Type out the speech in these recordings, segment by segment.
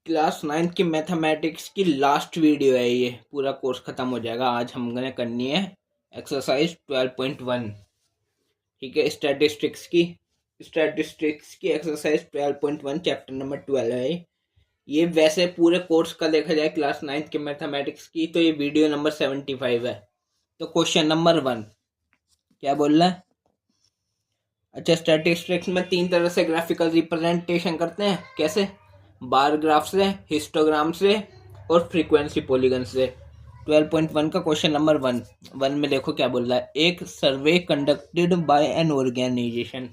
Class 9 की mathematics की last video है। ये पूरा कोर्स खत्म हो जाएगा। आज हमने करनी है एक्सरसाइज 12.1। ठीक है, स्टैटिस्टिक्स की एक्सरसाइज 12.1 चैप्टर नंबर 12 है। ये वैसे पूरे कोर्स का देखा जाए क्लास 9 के मैथमेटिक्स की तो ये वीडियो नंबर 75 है। तो क्वेश्चन नंबर 1 क्या बोल रहा है? अच्छा, स्टैटिस्टिक्स में 3 तरह से ग्राफिकल रिप्रेजेंटेशन करते हैं। कैसे? बार ग्राफ से, हिस्टोग्राम से और फ्रीक्वेंसी पॉलीगन से। 12.1 का क्वेश्चन नंबर 1 में देखो क्या बोल रहा है। एक survey conducted by an organisation,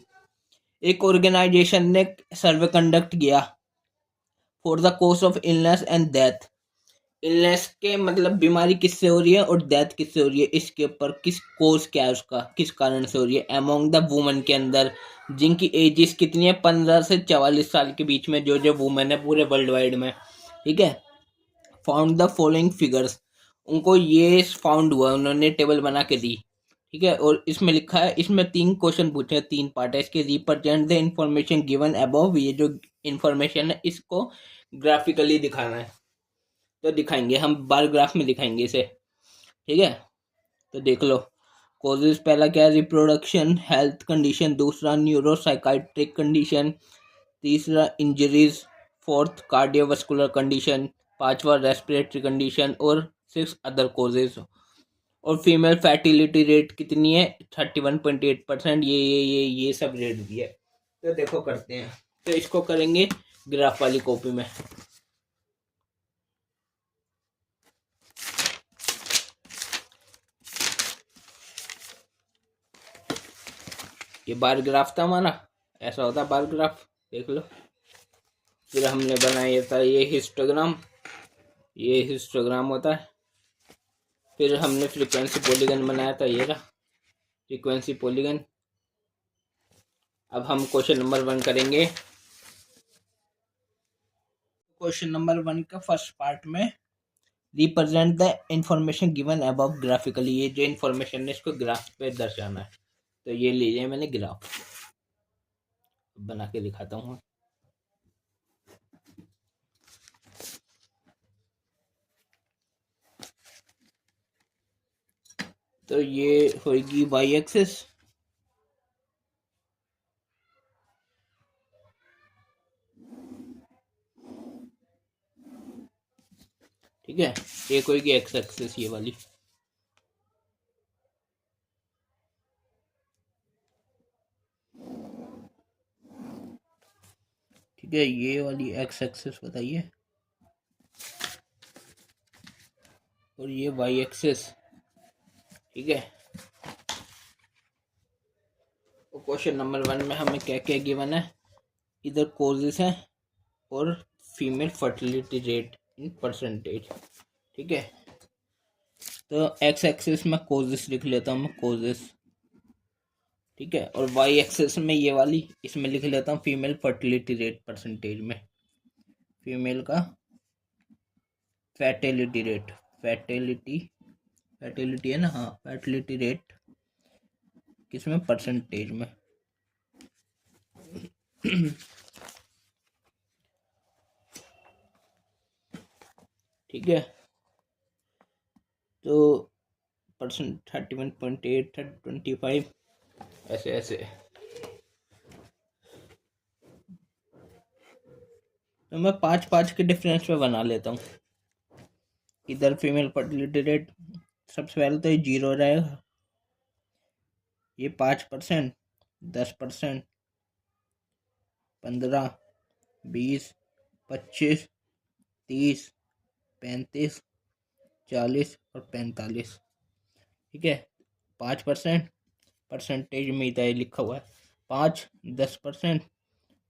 एक ऑर्गेनाइजेशन ने सर्वे कंडक्ट किया for the cause of illness and death. Illness के मतलब बीमारी किससे हो रही है और डेथ किससे हो रही है, इसके ऊपर किस कोज क्या है, उसका किस कारण से हो रही है। अमोंग द वुमेन के अंदर जिनकी एजेस कितनी है 15 से 44 साल के बीच में, जो वुमेन है पूरे वर्ल्ड वाइड में। ठीक है, फाउंड द फॉलोइंग फिगर्स, उनको ये फाउंड हुआ, उन्होंने टेबल बना के दी। ठीक है, और इसमें लिखा है, इसमें 3 क्वेश्चन पूछे हैं, 3 पार्ट है इसके। Represent the information given above, ये जो इंफॉर्मेशन है इसको ग्राफिकली दिखाना है। तो दिखाएंगे हम, बार ग्राफ में दिखाएंगे इसे। ठीक है, तो देख लो। कॉजेज पहला क्या है? रिप्रोडक्शन हेल्थ कंडीशन, दूसरा न्यूरोसाइकाइट्रिक कंडीशन, तीसरा इंजरीज, फोर्थ कार्डियोवास्कुलर कंडीशन, पांचवा रेस्पिरेटरी कंडीशन और 6 अदर कॉजेज। और फीमेल फर्टिलिटी रेट कितनी है? 31.8%। ये सब रेट दिया है। तो देखो करते हैं। तो इसको करेंगे ग्राफ वाली कॉपी में। ये बार ग्राफ था हमारा, ऐसा होता है बार ग्राफ, देख लो। फिर हमने बनाया था ये हिस्टोग्राम, ये हिस्टोग्राम होता है। फिर हमने फ्रीक्वेंसी पॉलीगन बनाया था, ये रहा फ्रीक्वेंसी पॉलीगन। अब हम क्वेश्चन नंबर 1 करेंगे। क्वेश्चन नंबर 1 का फर्स्ट पार्ट में represent the information given above graphically, ये जो इंफॉर्मेशन है इसको ग्राफ पे दर्शाना है। तो ये लीजिए मैंने ग्राफ बना के दिखाता हूँ। तो ये होगी वाई एक्सिस, ठीक है। एक होगी एक्स एक्सिस ये वाली, ठीक है। ये वाली एक्स एक्सिस बताइए, और ये वाई एक्सिस, ठीक है। और क्वेश्चन नंबर 1 में हमें क्या क्या गिवन है? इधर कोजेस है और female fertility rate in percentage, ठीक है। तो एक्स एक्सिस में कोजेस लिख लेता हूँ मैं, कोजेस, ठीक है। और वाई एक्सिस में ये वाली, इसमें लिख लेता हूँ फीमेल फर्टिलिटी रेट परसेंटेज में, फीमेल का फर्टिलिटी रेट, फर्टिलिटी है ना, हाँ, फर्टिलिटी रेट किसमें? परसेंटेज में। ठीक है, तो परसेंट 31.8, 25, ऐसे ऐसे। तो मैं 5-5 के डिफरेंस में बना लेता हूँ। इधर फीमेल फर्टिलिटी रेट सबसे पहले तो ये 0 रहेगा, ये 5%, 10%, 15, 20, 25, 30, 35, 40 और 45, ठीक है। 5% परसेंटेज में इधर लिखा हुआ है, 5, 10%,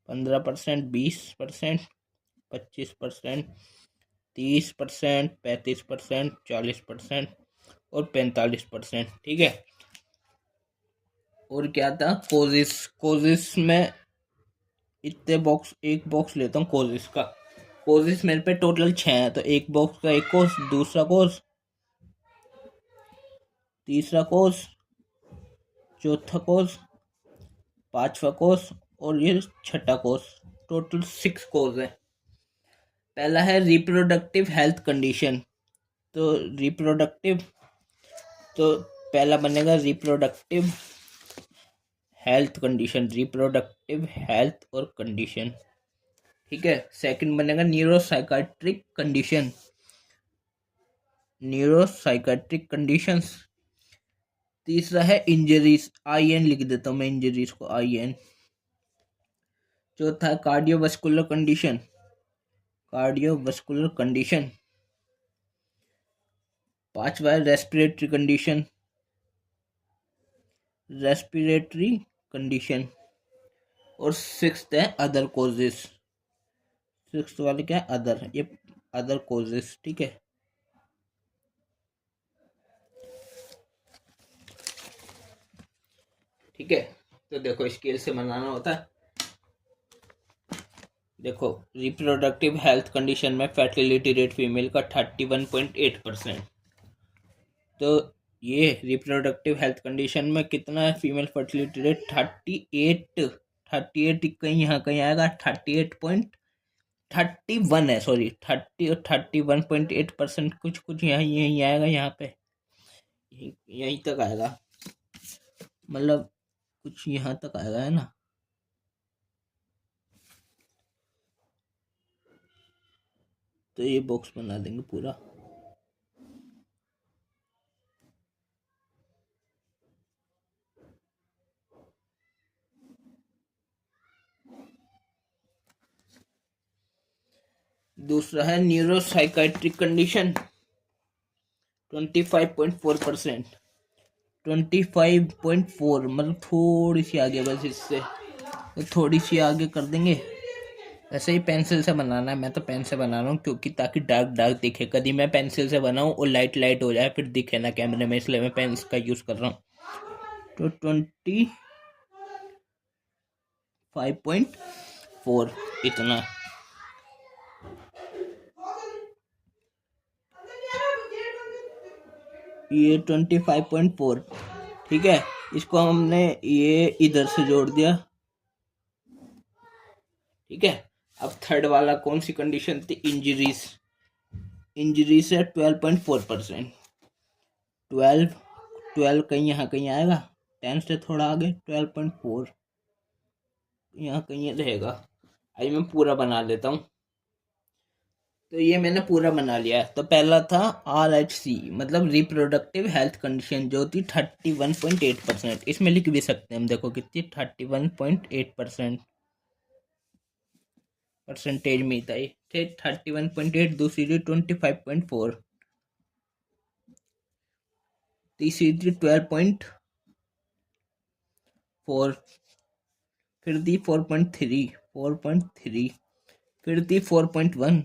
15%, 20%, 25%, 30%, 35%, 40% और 45%, ठीक है। और क्या था? कोजिस, कोजिस में इतने बॉक्स, एक बॉक्स लेता हूँ कोजिस का। कोजिस मेरे पे टोटल 6 है, तो एक बॉक्स का एक कोर्स, दूसरा कोर्स, तीसरा कोर्स, चौथा कोर्स, पांचवा कोर्स और ये छठा कोर्स। टोटल 6 कोर्स है। पहला है रिप्रोडक्टिव हेल्थ कंडीशन। तो रिप्रोडक्टिव, तो पहला बनेगा reproductive health condition, reproductive health और कंडीशन। ठीक है, सेकंड बनेगा न्यूरोसाइकाट्रिक कंडीशन, न्यूरोसाइकाट्रिक कंडीशंस। तीसरा है इंजरीज, आई एन लिख देता हूँ मैं इंजरीज को, आई एन। चौथा है कार्डियोवास्कुलर कंडीशन, कार्डियोवास्कुलर कंडीशन। पांचवा है रेस्पिरेटरी कंडीशन, रेस्पिरेटरी कंडीशन। और सिक्स्थ है अदर कॉजेस, सिक्स्थ वाले क्या है, अदर, ये अदर कॉजेस। ठीक है, ठीक है। तो देखो स्केल से बनाना होता है। देखो रिप्रोडक्टिव हेल्थ कंडीशन में फर्टिलिटी रेट फीमेल का 31.8%। तो ये रिप्रोडक्टिव हेल्थ कंडीशन में कितना है फीमेल फर्टिलिटी रेट, 38, 38 कहीं यहाँ कहीं आएगा 38.31 है, सॉरी 31.8%, कुछ कुछ यहीं यहीं आएगा, यहाँ पे यहीं तक आएगा, मतलब कुछ यहाँ तक आएगा, है ना। तो ये बॉक्स बना देंगे पूरा। दूसरा है न्यूरोसाइकाट्रिक कंडीशन, 25.4%, 25.4 मतलब थोड़ी सी आगे, बस इससे तो थोड़ी सी आगे कर देंगे। ऐसे ही पेंसिल से बनाना है, मैं तो पेन से बना रहा हूँ क्योंकि ताकि डार्क डार्क दिखे। कभी मैं पेंसिल से बनाऊँ और लाइट लाइट हो जाए फिर दिखे ना कैमरे में, इसलिए मैं पेन का यूज़ कर रहा हूँ। तो 25.4 इतना। ये 25.4, ठीक है। इसको हमने ये इधर से जोड़ दिया, ठीक है। अब थर्ड वाला कौन सी कंडीशन थी, इंजरीज, इंजरीज है 12.4%, 12 कहीं यहाँ कहीं आएगा, 10 से थोड़ा आगे, 12.4 यहाँ कहीं रहेगा। आइए मैं पूरा बना लेता हूँ। तो ये मैंने पूरा बना लिया है। तो पहला था RHC, मतलब रिप्रोडक्टिव हेल्थ कंडीशन, जो थी 31.8%। इसमें लिख भी सकते हैं हम, देखो कितनी, 31.8% परसेंटेज में था ये, ठीक, 31.8। दूसरी थी 25.4, तीसरी थी 12.4, फिर थी 4.3, 4.3, फिर थी 4.1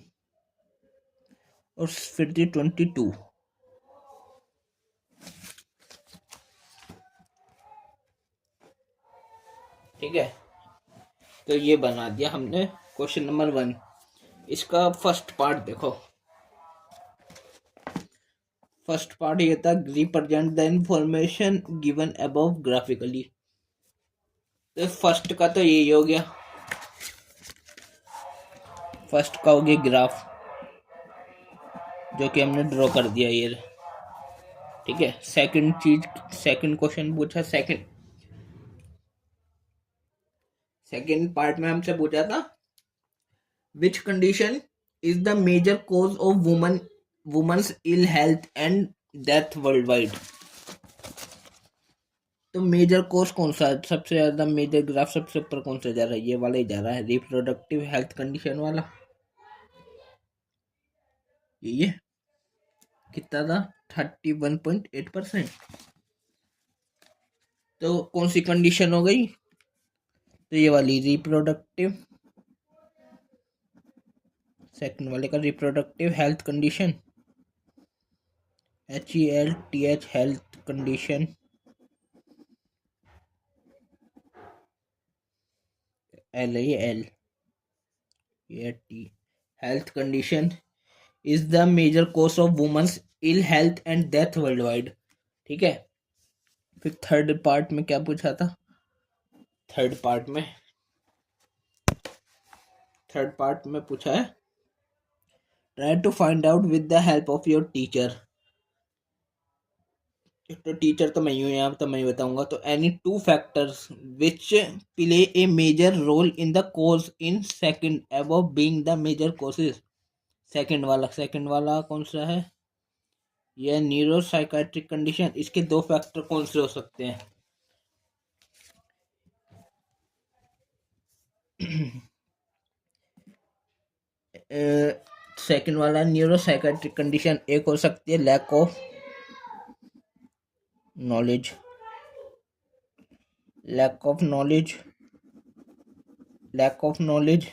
और फिर थी 22। ठीक है, तो ये बना दिया हमने क्वेश्चन नंबर 1। इसका फर्स्ट पार्ट देखो, फर्स्ट पार्ट ये था, represent the information given above graphically. तो फर्स्ट का तो यही हो गया, फर्स्ट का हो गया ग्राफ, जो कि हमने ड्रॉ कर दिया ये, ठीक है। सेकंड चीज, सेकंड क्वेश्चन पूछा, सेकंड पार्ट में हमसे पूछा था, which condition is the major cause of women's ill health and death world wide. तो मेजर कॉज कौन सा है, सबसे ज्यादा मेजर ग्राफ सबसे ऊपर कौन सा जा रहा है, ये वाला ही जा रहा है, रिप्रोडक्टिव हेल्थ कंडीशन वाला। ये कितना था, 31.8%। तो कौन सी कंडीशन हो गई, तो ये वाली रिप्रोडक्टिव, सेकंड वाले का reproductive health condition, HELTH health condition, L है ये, एल ये T, health condition is the major cause of women's ill health and death world wide. ठीक है, फिर थर्ड पार्ट में क्या पूछा था, थर्ड पार्ट में पूछा है try to find out with the help of your teacher. तो टीचर तो मैं यूँ यहाँ तो मैं बताऊंगा। तो any two factors which play a major role in the course in second above being the major courses. सेकंड वाला कौन सा है? यह न्यूरो साइकाट्रिक कंडीशन। इसके दो फैक्टर कौन से हो सकते हैं? सेकंड वाला न्यूरो साइकाट्रिक कंडीशन एक हो सकती है lack of knowledge. Lack of knowledge, lack of knowledge,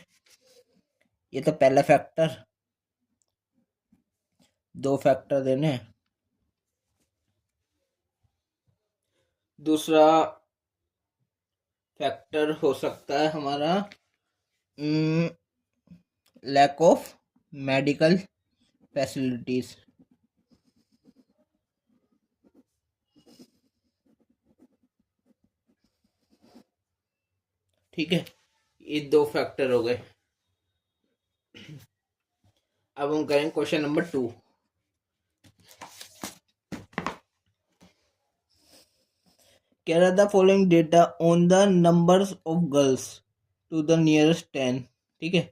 ये तो पहला फैक्टर। दो फैक्टर देने हैं। दूसरा फैक्टर हो सकता है हमारा लैक ऑफ मेडिकल फैसिलिटीज। ठीक है, ये दो फैक्टर हो गए। अब हम करें question number 2। Here are the following data on the numbers of girls to the nearest 10, ठीक है,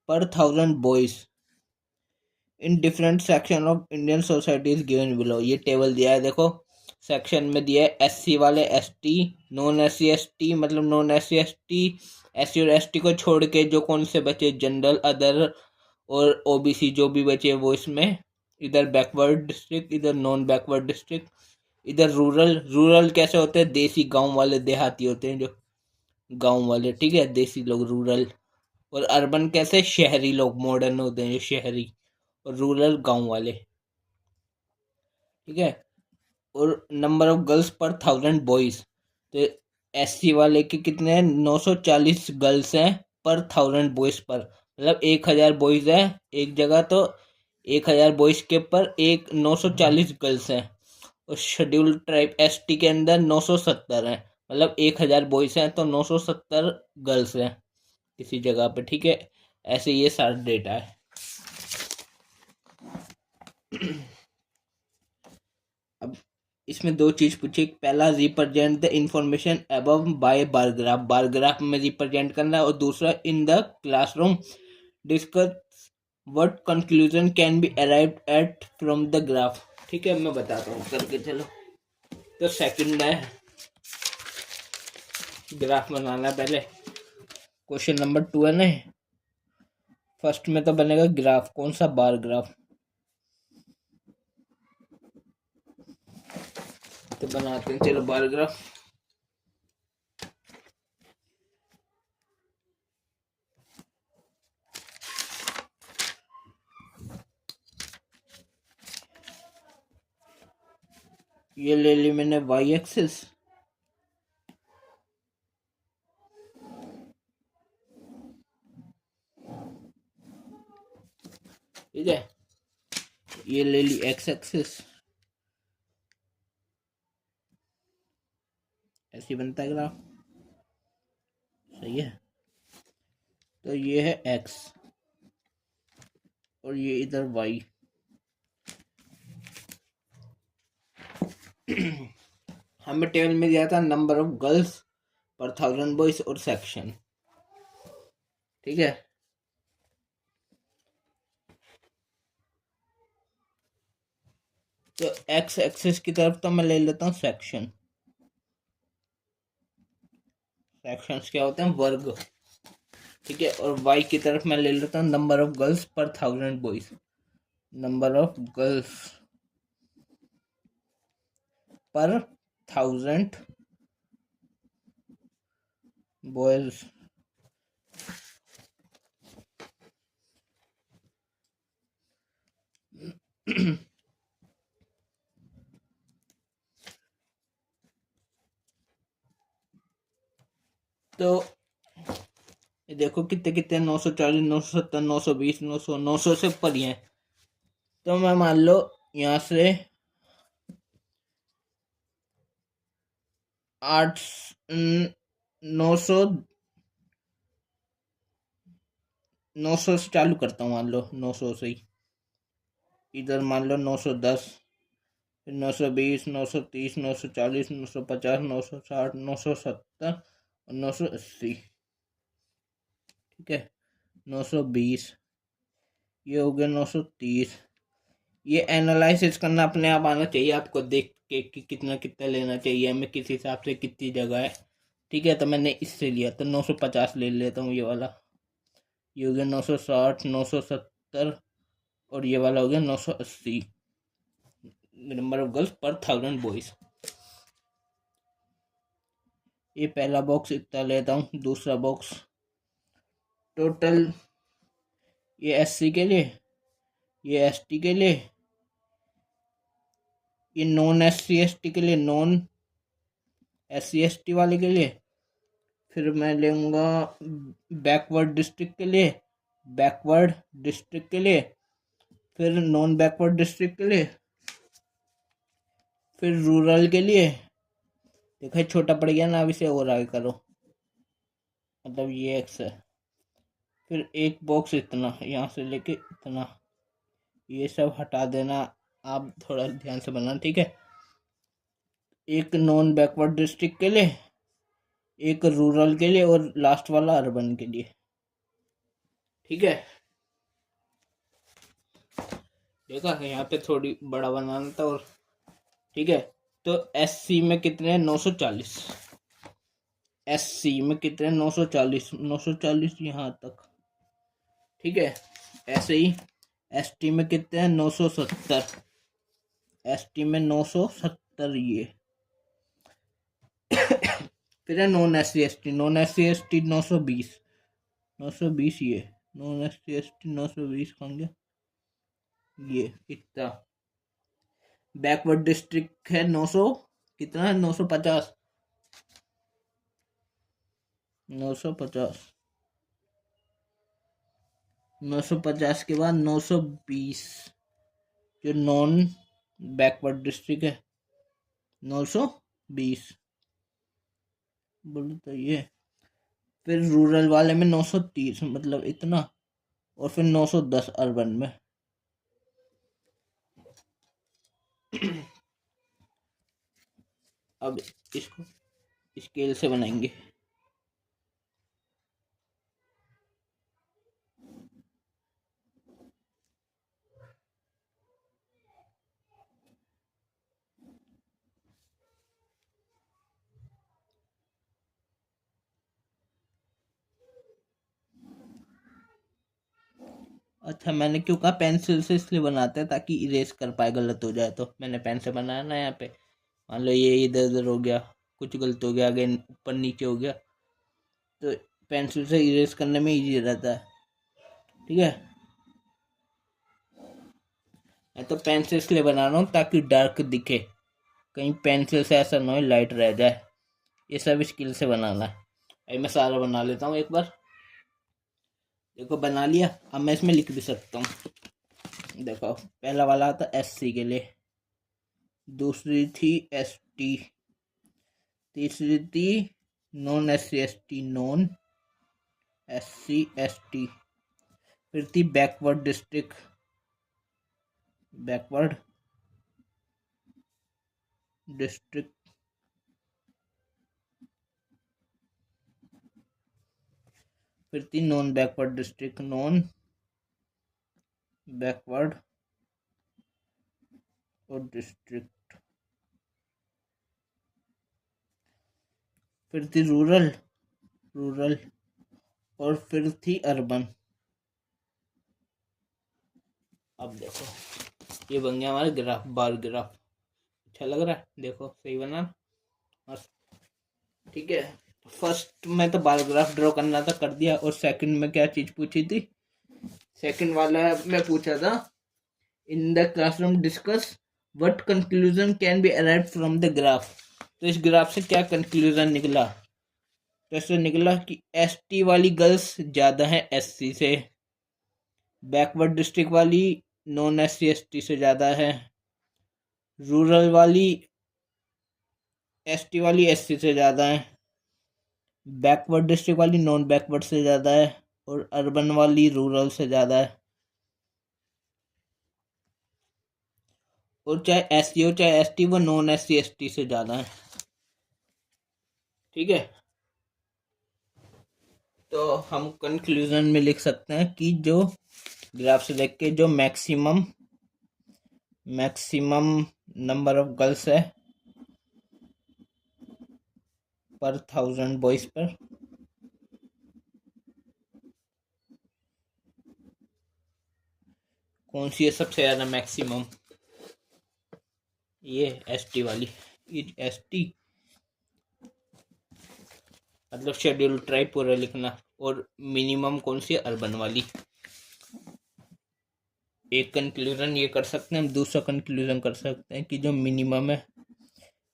per 1000 boys in different section of Indian society is given below। ये टेबल दिया है, देखो सेक्शन में दिया है एससी वाले, एसटी, नॉन एससी एसटी, मतलब नॉन एससी एसटी, एससी और एसटी को छोड़ के जो कौन से बचे, जनरल, अदर और ओबीसी जो भी बचे वो इसमें, इधर बैकवर्ड डिस्ट्रिक्ट, इधर नॉन बैकवर्ड डिस्ट्रिक्ट, इधर रूरल। रूरल कैसे होते हैं? देसी गांव वाले, देहाती होते हैं जो गांव वाले, ठीक है, देसी लोग रूरल। और अर्बन कैसे? शहरी लोग, मॉडर्न होते हैं जो शहरी। और रूरल गांव वाले, ठीक है। और नंबर ऑफ गर्ल्स पर 1000 बॉयज, तो एससी वाले के कितने हैं? 940 गर्ल्स हैं पर 1000 बॉयज पर, मतलब 1000 बॉयज है एक जगह, तो 1000 बॉयज के पर एक 940 गर्ल्स हैं। और शेड्यूल ट्राइब एसटी के अंदर 970 हैं, मतलब 1000 बॉयज हैं तो 970 गर्ल्स हैं किसी जगह पे, ठीक है। ऐसे ये सारा डेटा है। अब इसमें दो चीज पूछी। पहला, represent the information above by bar graph, bar graph में रिप्रेजेंट करना है। और दूसरा, in the classroom discuss what conclusion can be arrived at from the graph. ठीक है, मैं बताता हूँ करके, चलो। तो सेकंड है, ग्राफ बनाना। पहले क्वेश्चन नंबर 2 है ना, फर्स्ट में तो बनेगा ग्राफ, कौन सा? Bar graph. तो बनाते हैं, चलो बार ग्राफ। ये ले ली मैंने वाई एक्सिस, ठीक है। ये ले ली एक्स एक्सिस, ऐसे बनता है ग्राफ, सही है। तो ये है एक्स और ये इधर वाई। हमें टेबल में दिया था नंबर ऑफ गर्ल्स पर 1000 बॉयज और सेक्शन, ठीक है। तो एक्स एक्सिस की तरफ तो मैं ले लेता हूँ सेक्शन। सेक्शंस क्या होते हैं? वर्ग, ठीक है। और वाई की तरफ मैं ले लेता हूँ नंबर ऑफ गर्ल्स पर 1000 बॉयज। नंबर ऑफ गर्ल्स पर 1000 बॉयज। तो ये देखो कितने कितने, 940, 970, 920, 900, 900 से ऊपर ही है। तो मैं मान लो यहाँ से 8 900 900 से चालू करता हूँ, मान लो 900 से ही। इधर मान लो 910, फिर 920, 930, 940, 950, 960, 970 और 980। ठीक है, 920, ये हो गया 930। ये एनालिसिस करना अपने आप आना चाहिए आपको, देख के कि कितना कितना लेना चाहिए हमें, किस हिसाब से कितनी जगह है। ठीक है, तो मैंने इससे लिया तो 950 ले लेता हूँ। ये वाला ये हो गया 960, 970 और ये वाला हो गया 980 नंबर ऑफ गर्ल्स पर 1000 बॉयज। ये पहला बॉक्स इतना लेता हूँ। दूसरा बॉक्स टोटल, ये SC के लिए, ये ST के लिए, ये नॉन SC ST के लिए, नॉन SC ST वाले के लिए। फिर मैं लूँगा बैकवर्ड डिस्ट्रिक्ट के लिए, बैकवर्ड डिस्ट्रिक्ट के लिए, फिर नॉन बैकवर्ड डिस्ट्रिक्ट के लिए, फिर रूरल के लिए। देखो छोटा पड़ गया ना, अब इसे और आगे करो, मतलब ये एक्स है। फिर एक बॉक्स इतना, यहाँ से लेके इतना, ये सब हटा देना, आप थोड़ा ध्यान से बनाना। ठीक है, एक नॉन बैकवर्ड डिस्ट्रिक्ट के लिए, एक रूरल के लिए और लास्ट वाला अर्बन के लिए। ठीक है, देखा यहाँ पे थोड़ी बड़ा बनाना था। और ठीक है, तो SC में कितने हैं? 940। SC में कितने? 940, 940 यहाँ तक। ठीक है, ऐसे ही ST में कितने हैं? 970। ST में 970 ये। फिर है non SC ST, non SC ST 920, 920 ये। नॉन SC ST 920 कौन गया? ये कितना? बैकवर्ड डिस्ट्रिक्ट है 900, कितना है? 950, 950, 950 के बाद 920 जो नॉन बैकवर्ड डिस्ट्रिक्ट है, 920 बोलो तो ये। फिर रूरल वाले में 930, मतलब इतना। और फिर 910 अर्बन में। अब इसको स्केल से बनाएंगे। अच्छा, मैंने क्यों कहा पेंसिल से? इसलिए बनाते हैं ताकि इरेज कर पाए, गलत हो जाए तो। मैंने पेन से बनाया ना यहाँ पे, मान लो ये इधर उधर हो गया, कुछ गलत हो गया, आगे ऊपर नीचे हो गया, तो पेंसिल से इरेज करने में इजी रहता है। ठीक है, मैं तो पेंसिल इसलिए बना रहा हूँ ताकि डार्क दिखे, कहीं पेंसिल से ऐसा ना हो लाइट रह जाए। ये सब स्किल से बनाना है। अभी मैं सारा बना लेता हूँ एक बार। देखो बना लिया, अब मैं इसमें लिख भी सकता हूँ। देखो पहला वाला था SC के लिए, दूसरी थी ST, तीसरी थी non SC ST, non SC ST, फिर थी बैकवर्ड डिस्ट्रिक्ट, बैकवर्ड डिस्ट्रिक्ट, फिर थी non backward district, non backward और डिस्ट्रिक्ट, फिर थी रूरल, रूरल, और फिर थी अर्बन। अब देखो ये बन गया हमारा ग्राफ, बार ग्राफ। अच्छा लग रहा है? देखो सही बना मस्त। ठीक है, फर्स्ट में तो बार ग्राफ ड्रॉ करना था, कर दिया। और सेकंड में क्या चीज पूछी थी? सेकंड वाला में पूछा था, इन the classroom discuss what conclusion can be arrived from the graph. तो इस ग्राफ से क्या कंक्लूजन निकला? तो ऐसे निकला कि ST वाली गर्ल्स ज़्यादा हैं SC से, बैकवर्ड डिस्ट्रिक्ट वाली नॉन SC ST से ज़्यादा है, रूरल वाली ST वाली SC से ज़्यादा है, बैकवर्ड डिस्ट्रिक्ट वाली नॉन बैकवर्ड से ज़्यादा है, और अर्बन वाली रूरल से ज़्यादा है। और चाहे SC हो चाहे ST, वो नॉन SC ST से ज़्यादा है। ठीक है, तो हम कंक्लूजन में लिख सकते हैं कि जो ग्राफ से देख के जो मैक्सिमम नंबर ऑफ गर्ल्स है पर 1000 बॉयज पर, कौन सी है सबसे ज़्यादा मैक्सिमम? ये ST वाली, ये ST मतलब शेड्यूल ट्राइब पूरा लिखना। और मिनिमम कौन सी है? अर्बन वाली। एक कंक्लूजन ये कर सकते हैं हम। दूसरा कंक्लूजन कर सकते हैं कि जो मिनिमम है,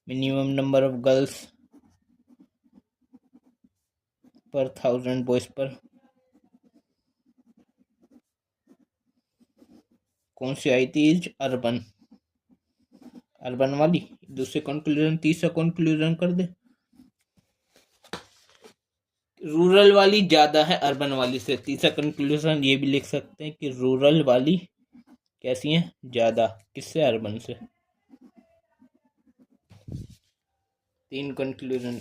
मिनिमम नंबर ऑफ गर्ल्स पर 1000 बॉयज पर, कौन सी आई थी? इज अर्बन वाली। दूसरे कंक्लूजन, तीसरा कंक्लूजन कर दे, रूरल वाली ज्यादा है अर्बन वाली से। तीसरा कंक्लूजन ये भी लिख सकते हैं कि रूरल वाली कैसी है? ज्यादा। किससे? अर्बन से। तीन कंक्लूजन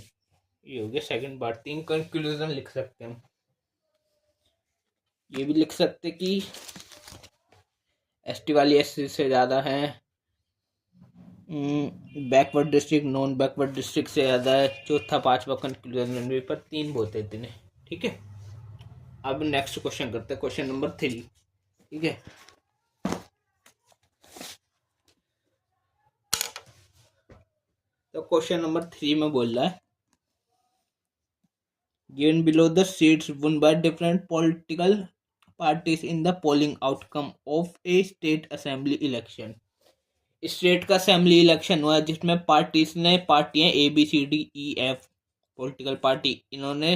ये हो गया सेकंड पार्ट। तीन कंक्लूजन लिख सकते हैं हम। ये भी लिख सकते कि ST वाली SC से ज़्यादा है, backward district non backward district से ज़्यादा है। चौथा पांचवा कंक्लूजन पर तीन बहुत है इतने। ठीक है, अब नेक्स्ट क्वेश्चन करते हैं, क्वेश्चन नंबर 3। ठीक है, तो क्वेश्चन नंबर 3 में बोल रहा है, given below the seats won by different political parties in the polling outcome of a state assembly election। State का असेंबली इलेक्शन हुआ जिसमें पार्टियां ABCDEF पॉलिटिकल पार्टी, इन्होंने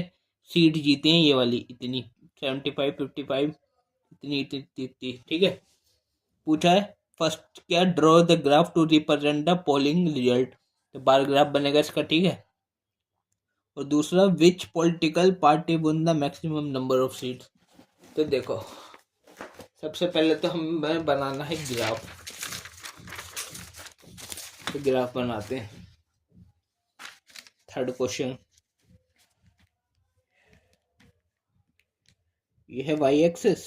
सीट जीती हैं ये वाली इतनी 75 55 इतनी इतनी। ठीक है, पूछा है फर्स्ट क्या, draw the graph to represent the polling result. तो बार ग्राफ बनेगा इसका। ठीक है, और दूसरा which political party won the maximum number of seats. तो देखो, सबसे पहले तो हमें बनाना है ग्राफ। तो ग्राफ बनाते हैं। थर्ड क्वेश्चन, ये है वाई एक्सिस,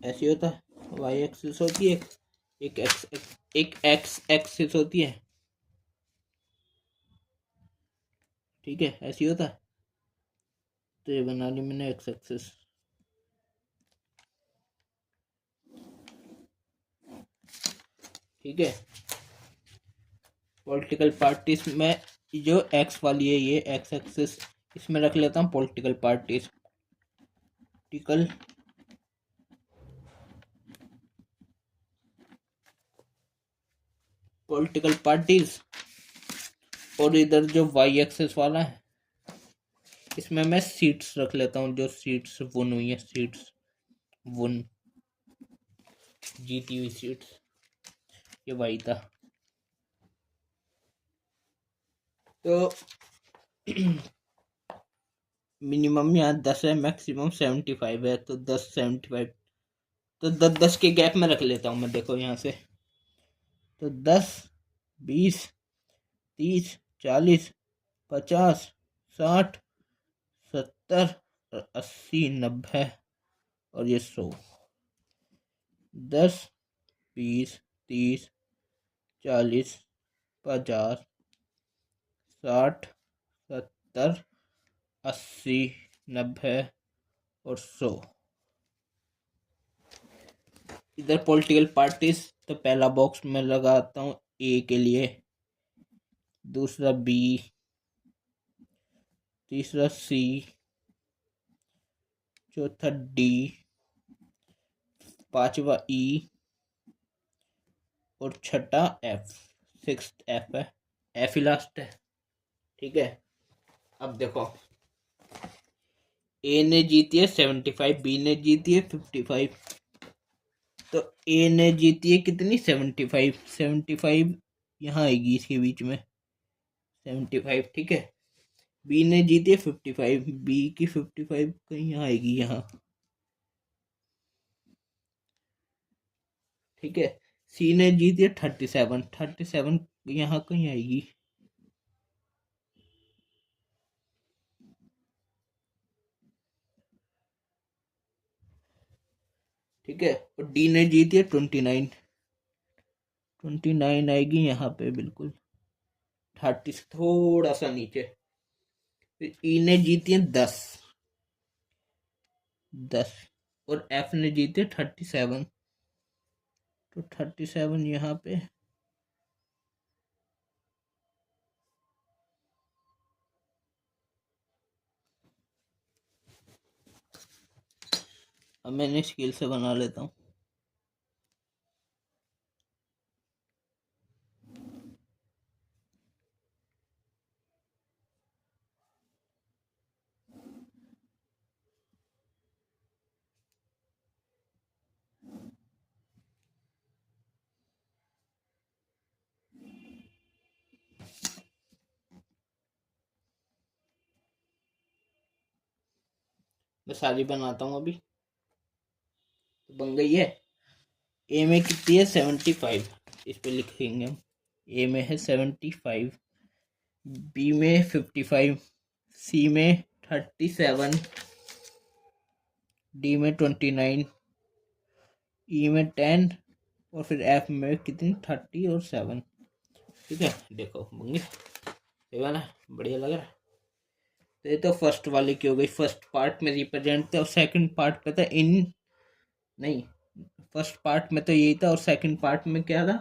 ऐसी होता है। वाई एक्सिस होती है, एक एक्स एक्सिस होती है। ठीक है, ऐसी होता है। तो ये बना ली मैंने एक्स एक्सिस। ठीक है, पॉलिटिकल पार्टीज में जो एक्स वाली है ये एक्स एक्सिस, इसमें रख लेता हूँ पॉलिटिकल पार्टीज। पॉलिटिकल पार्टीज, और इधर जो वाई एक्सिस वाला है इसमें मैं सीट्स रख लेता हूँ, जो सीट्स वन हुई है, सीट्स वन जीती हुई सीट्स, ये वाई था। तो मिनिमम यहाँ 10 है, मैक्सिमम 75 है। तो 10 75, तो 10 के गैप में रख लेता हूँ मैं। देखो यहाँ से, तो 10 20 30 40 50 60 70 80 90 और ये 100। 10 20 30 40 50 60 70 80 90 और 100। इधर पॉलिटिकल पार्टीज, तो पहला बॉक्स में लगाता हूँ ए के लिए, दूसरा बी, तीसरा सी, चौथा डी, पांचवा ई और छठा एफ। सिक्स्थ एफ है, एफ ही लास्ट है। ठीक है, अब देखो, ए ने जीती है 75, बी ने जीती है 55। तो ए ने जीती है कितनी? 75। 75 यहाँ आएगी इसके बीच में 75। ठीक है, बी ने जीती है 55, बी की 55 कहीं यहाँ आएगी यहाँ। ठीक है, सी ने जीत है 37, 37 यहाँ कहीं आएगी। ठीक है, और डी ने जीती है 29, 29 आएगी यहाँ पे बिल्कुल 30 से थोड़ा सा नीचे। फिर ई ने जीती है 10, 10 और एफ ने जीती है 37, तो 37 यहाँ पे। अब मैंने स्केल से बना लेता हूँ। मैं सारी बनाता हूँ अभी। तो बन गई है। ए में कितनी है 75, इस पे लिखेंगे हम। ए में है 75, बी में 55, सी में 37, डी में 29, ई में 10 और फिर एफ में कितनी 30 और 7। ठीक है, देखो बन गई ना, बढ़िया लग रहा है। तो ये तो फर्स्ट वाली की हो गई, फर्स्ट पार्ट में रिप्रेजेंट था और सेकंड पार्ट पे था इन, नहीं फर्स्ट पार्ट में तो यही था और सेकंड पार्ट में क्या था,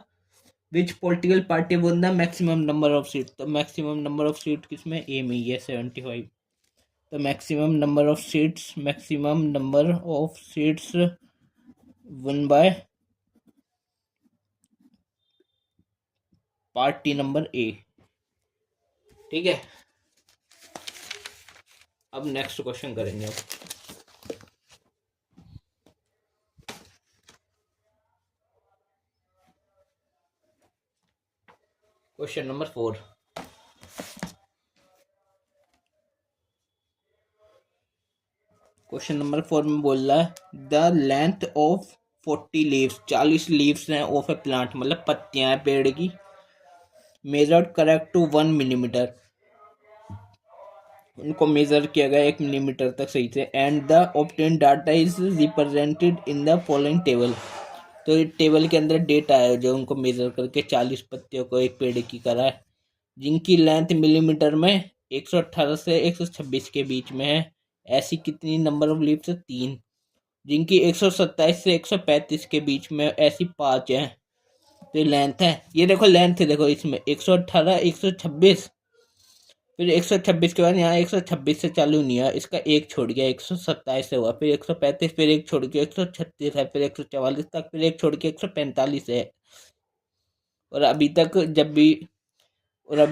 विच political party won the maximum number of seat. तो मैक्सिमम नंबर ऑफ सीट किसमें, ए में ही है 75। तो maximum number of seats, maximum number of seats one by party number A. ठीक है, अब नेक्स्ट क्वेश्चन करेंगे। अब क्वेश्चन नंबर 4। क्वेश्चन नंबर 4 में बोल रहा है the length of 40 leaves, 40 leaves हैं ऑफ ए प्लांट, मतलब पत्तियां हैं पेड़ की, मेजर्ड करेक्ट टू 1 मिलीमीटर, उनको मेजर किया गया 1 मिलीमीटर तक सही से, and the obtain data is represented in the following table. तो ये टेबल के अंदर डेटा है जो उनको मेजर करके 40 पत्तियों को एक पेड़ की करा है, जिनकी लेंथ मिलीमीटर में 118 से 126 के बीच में है। ऐसी कितनी नंबर ऑफ लीव्स है, 3। जिनकी 127 से 135 के बीच में, ऐसी 5 है। तो ये लेंथ है, ये देखो लेंथ है, देखो इसमें 118, 126, फिर 126 के बाद यहाँ 126 से चालू नहीं हुआ, इसका एक छोड़ गया 127 से हुआ, फिर 135, फिर एक छोड़ के 136 है, फिर 144 तक, फिर एक छोड़ के 145 है, और अभी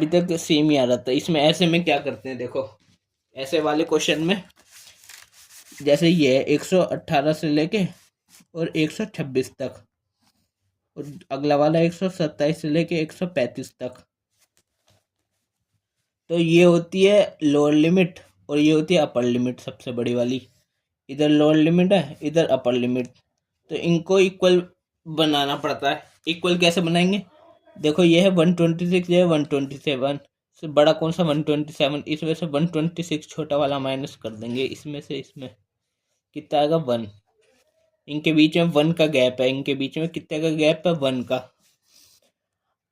तक सेम ही आ रहा था। इसमें ऐसे में क्या करते हैं, देखो ऐसे वाले क्वेश्चन में जैसे ये है 118 से लेके और 126 तक, और अगला वाला 127 से लेके 135 तक। तो ये होती है लोअर लिमिट और ये होती है अपर लिमिट, सबसे बड़ी वाली। इधर लोअर लिमिट है, इधर अपर लिमिट, तो इनको इक्वल बनाना पड़ता है। इक्वल कैसे बनाएंगे, देखो ये है 126, ये है 127, से बड़ा कौन सा 127, इस वजह से 126 छोटा वाला माइनस कर देंगे इसमें से, इसमें कितना आएगा 1। इनके बीच में 1 का गैप है, इनके बीच में कितने का गैप है, 1 का।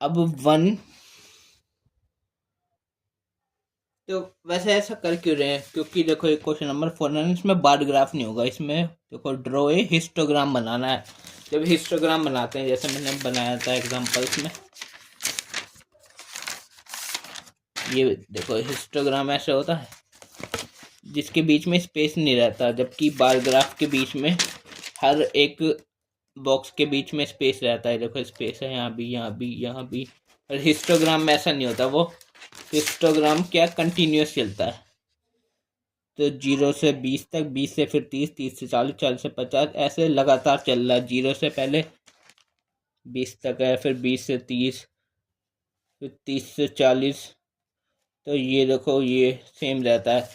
अब 1, तो वैसे ऐसा कर क्यों रहे हैं, क्योंकि देखो एक क्वेश्चन नंबर 4 है, इसमें बार ग्राफ नहीं होगा, इसमें देखो ड्रॉ ए हिस्टोग्राम बनाना है। जब हिस्टोग्राम बनाते हैं जैसे मैंने बनाया था एग्जांपल्स में, ये देखो हिस्टोग्राम ऐसे होता है जिसके बीच में स्पेस नहीं रहता, जबकि बार ग्राफ के बीच में हर एक बॉक्स के बीच में स्पेस रहता है। देखो स्पेस है यहाँ भी, यहाँ भी, यहाँ भी। और हिस्टोग्राम में ऐसा नहीं होता, वो हिस्टोग्राम क्या कंटिन्यूस चलता है। तो 0 से 20 तक, 20 से फिर 30, 30 से 40, 40 से 50, ऐसे लगातार चल रहा है। 0 से पहले 20 तक है, फिर 20 से 30, फिर 30 से 40। तो ये देखो ये सेम रहता है।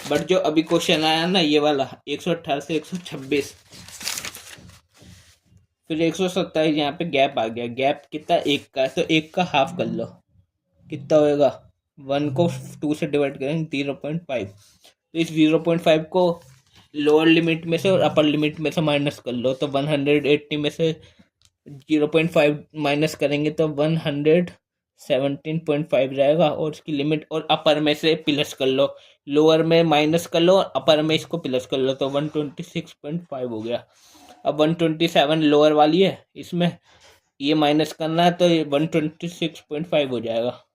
बट जो अभी क्वेश्चन आया ना ये वाला 118 से 126, फिर 127 यहाँ पे गैप आ गया, गैप कितना, 1 का है, तो 1 का हाफ कर लो, कितना होएगा, 1 को 2 से डिवाइड करेंगे 0.5, तो इस 0.5 को लोअर लिमिट में से और अपर लिमिट में से माइनस कर लो, तो 180 में से 0.5 माइनस करेंगे तो 117.5 रहेगा, और इसकी लिमिट, और अपर में से प्लस कर लो, लोअर में माइनस कर लो और अपर में इसको प्लस कर लो, तो 126.5 हो गया। अब 127 लोअर वाली है, इसमें ये माइनस करना है तो ये 126.5 हो जाएगा,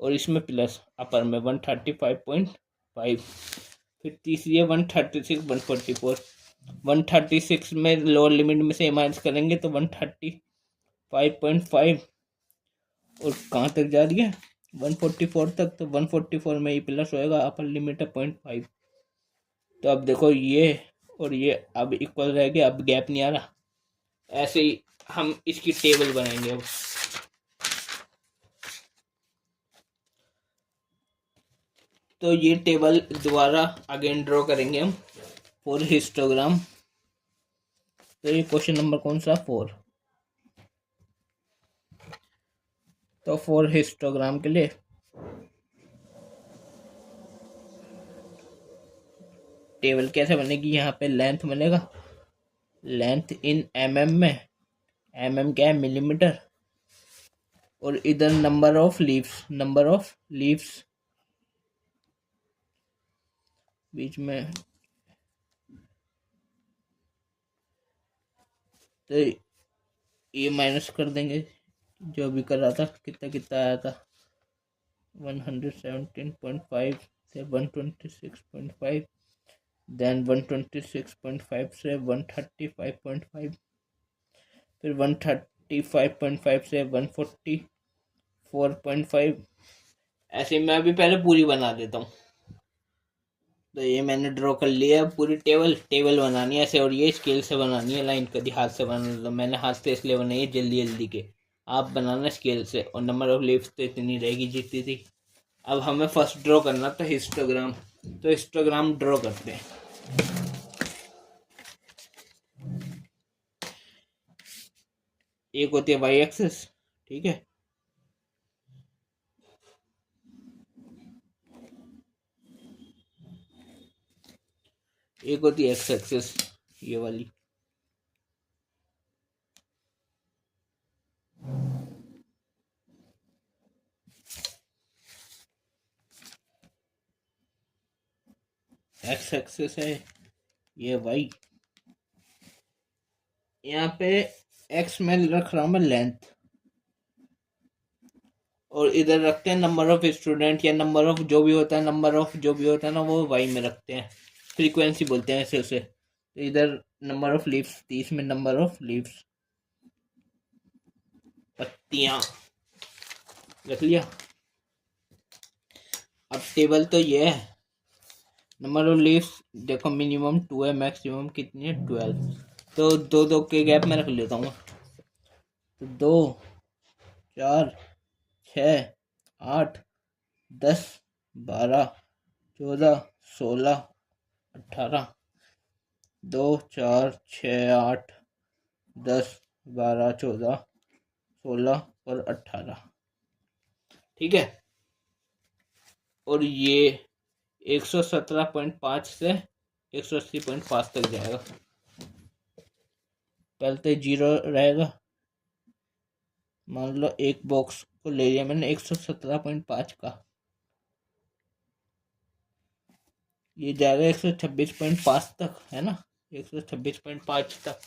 और इसमें प्लस अपर में 135.5। फिर तीसरी है 136, 144, 136 में लोअर लिमिट में से माइनस करेंगे तो 135.5, और कहाँ तक जा रही है, 144 तक, तो 144 में ही प्लस होएगा, अपर लिमिट है 0.5। तो अब देखो ये और ये अब इक्वल रह गया, अब गैप नहीं आ रहा। ऐसे ही हम इसकी टेबल बनाएंगे अब। तो ये टेबल दोबारा अगेन ड्रॉ करेंगे हम फॉर हिस्टोग्राम। तो ये क्वेश्चन नंबर कौन सा, 4। तो फॉर हिस्टोग्राम के लिए टेबल कैसे बनेगी, यहाँ पे लेंथ बनेगा, लेंथ इन में, क्या है, मिलीमीटर, और इधर नंबर ऑफ लीव्स, बीच में, तो ये माइनस कर देंगे, जो भी कर रहा था, कितना कितना आया था, 117.5 से 126.5, देन 126.5 से 135.5, फिर 135.5 से 144.5। ऐसे मैं अभी पहले पूरी बना देता हूँ। तो ये मैंने ड्रॉ कर लिया पूरी टेबल बनानी है ऐसे, और ये स्केल से बनानी है, लाइन कभी हाथ से बना दो, मैंने हाथ से इसलिए बनाई है जल्दी जल्दी के, आप बनाना स्केल से, और नंबर ऑफ लीव्स तो इतनी रहेगी जितनी थी। अब हमें फर्स्ट ड्रॉ करना था हिस्टोग्राम, तो हिस्टोग्राम ड्रॉ करते हैं। एक होती है वाई एक्सिस, ठीक है, एक होती है एक्स एक्सिस, ये वाली, एक्स एक्सिस है ये वाई, यहाँ पे एक्स में रख रहा हूँ मैं लेंथ, और इधर रखते हैं नंबर ऑफ स्टूडेंट, या नंबर ऑफ जो भी होता है, नंबर ऑफ जो भी होता है ना वो वाई में रखते हैं, फ्रीक्वेंसी बोलते हैं ऐसे उसे। तो इधर नंबर ऑफ लीव्स, 30 में नंबर ऑफ लीव्स, पत्तियां रख लिया। अब टेबल तो ये है, नंबर ऑफ लीव्स देखो मिनिमम 2 है, मैक्सिमम कितनी है 12, तो दो दो के गैप में रख लेता हूँ, तो 2, 4, 6, 8, 10, 12, 14, 16, 18, 2, 4, 6, 8, 10, 12, 14, 16 और 18, ठीक है। और ये 117.5 से 180.5 तक जाएगा, पहले तो 0 रहेगा, मान लो एक बॉक्स को ले लिया मैंने 117.5 का, ये जाएगा 126.5 तक, है ना, 126.5 तक,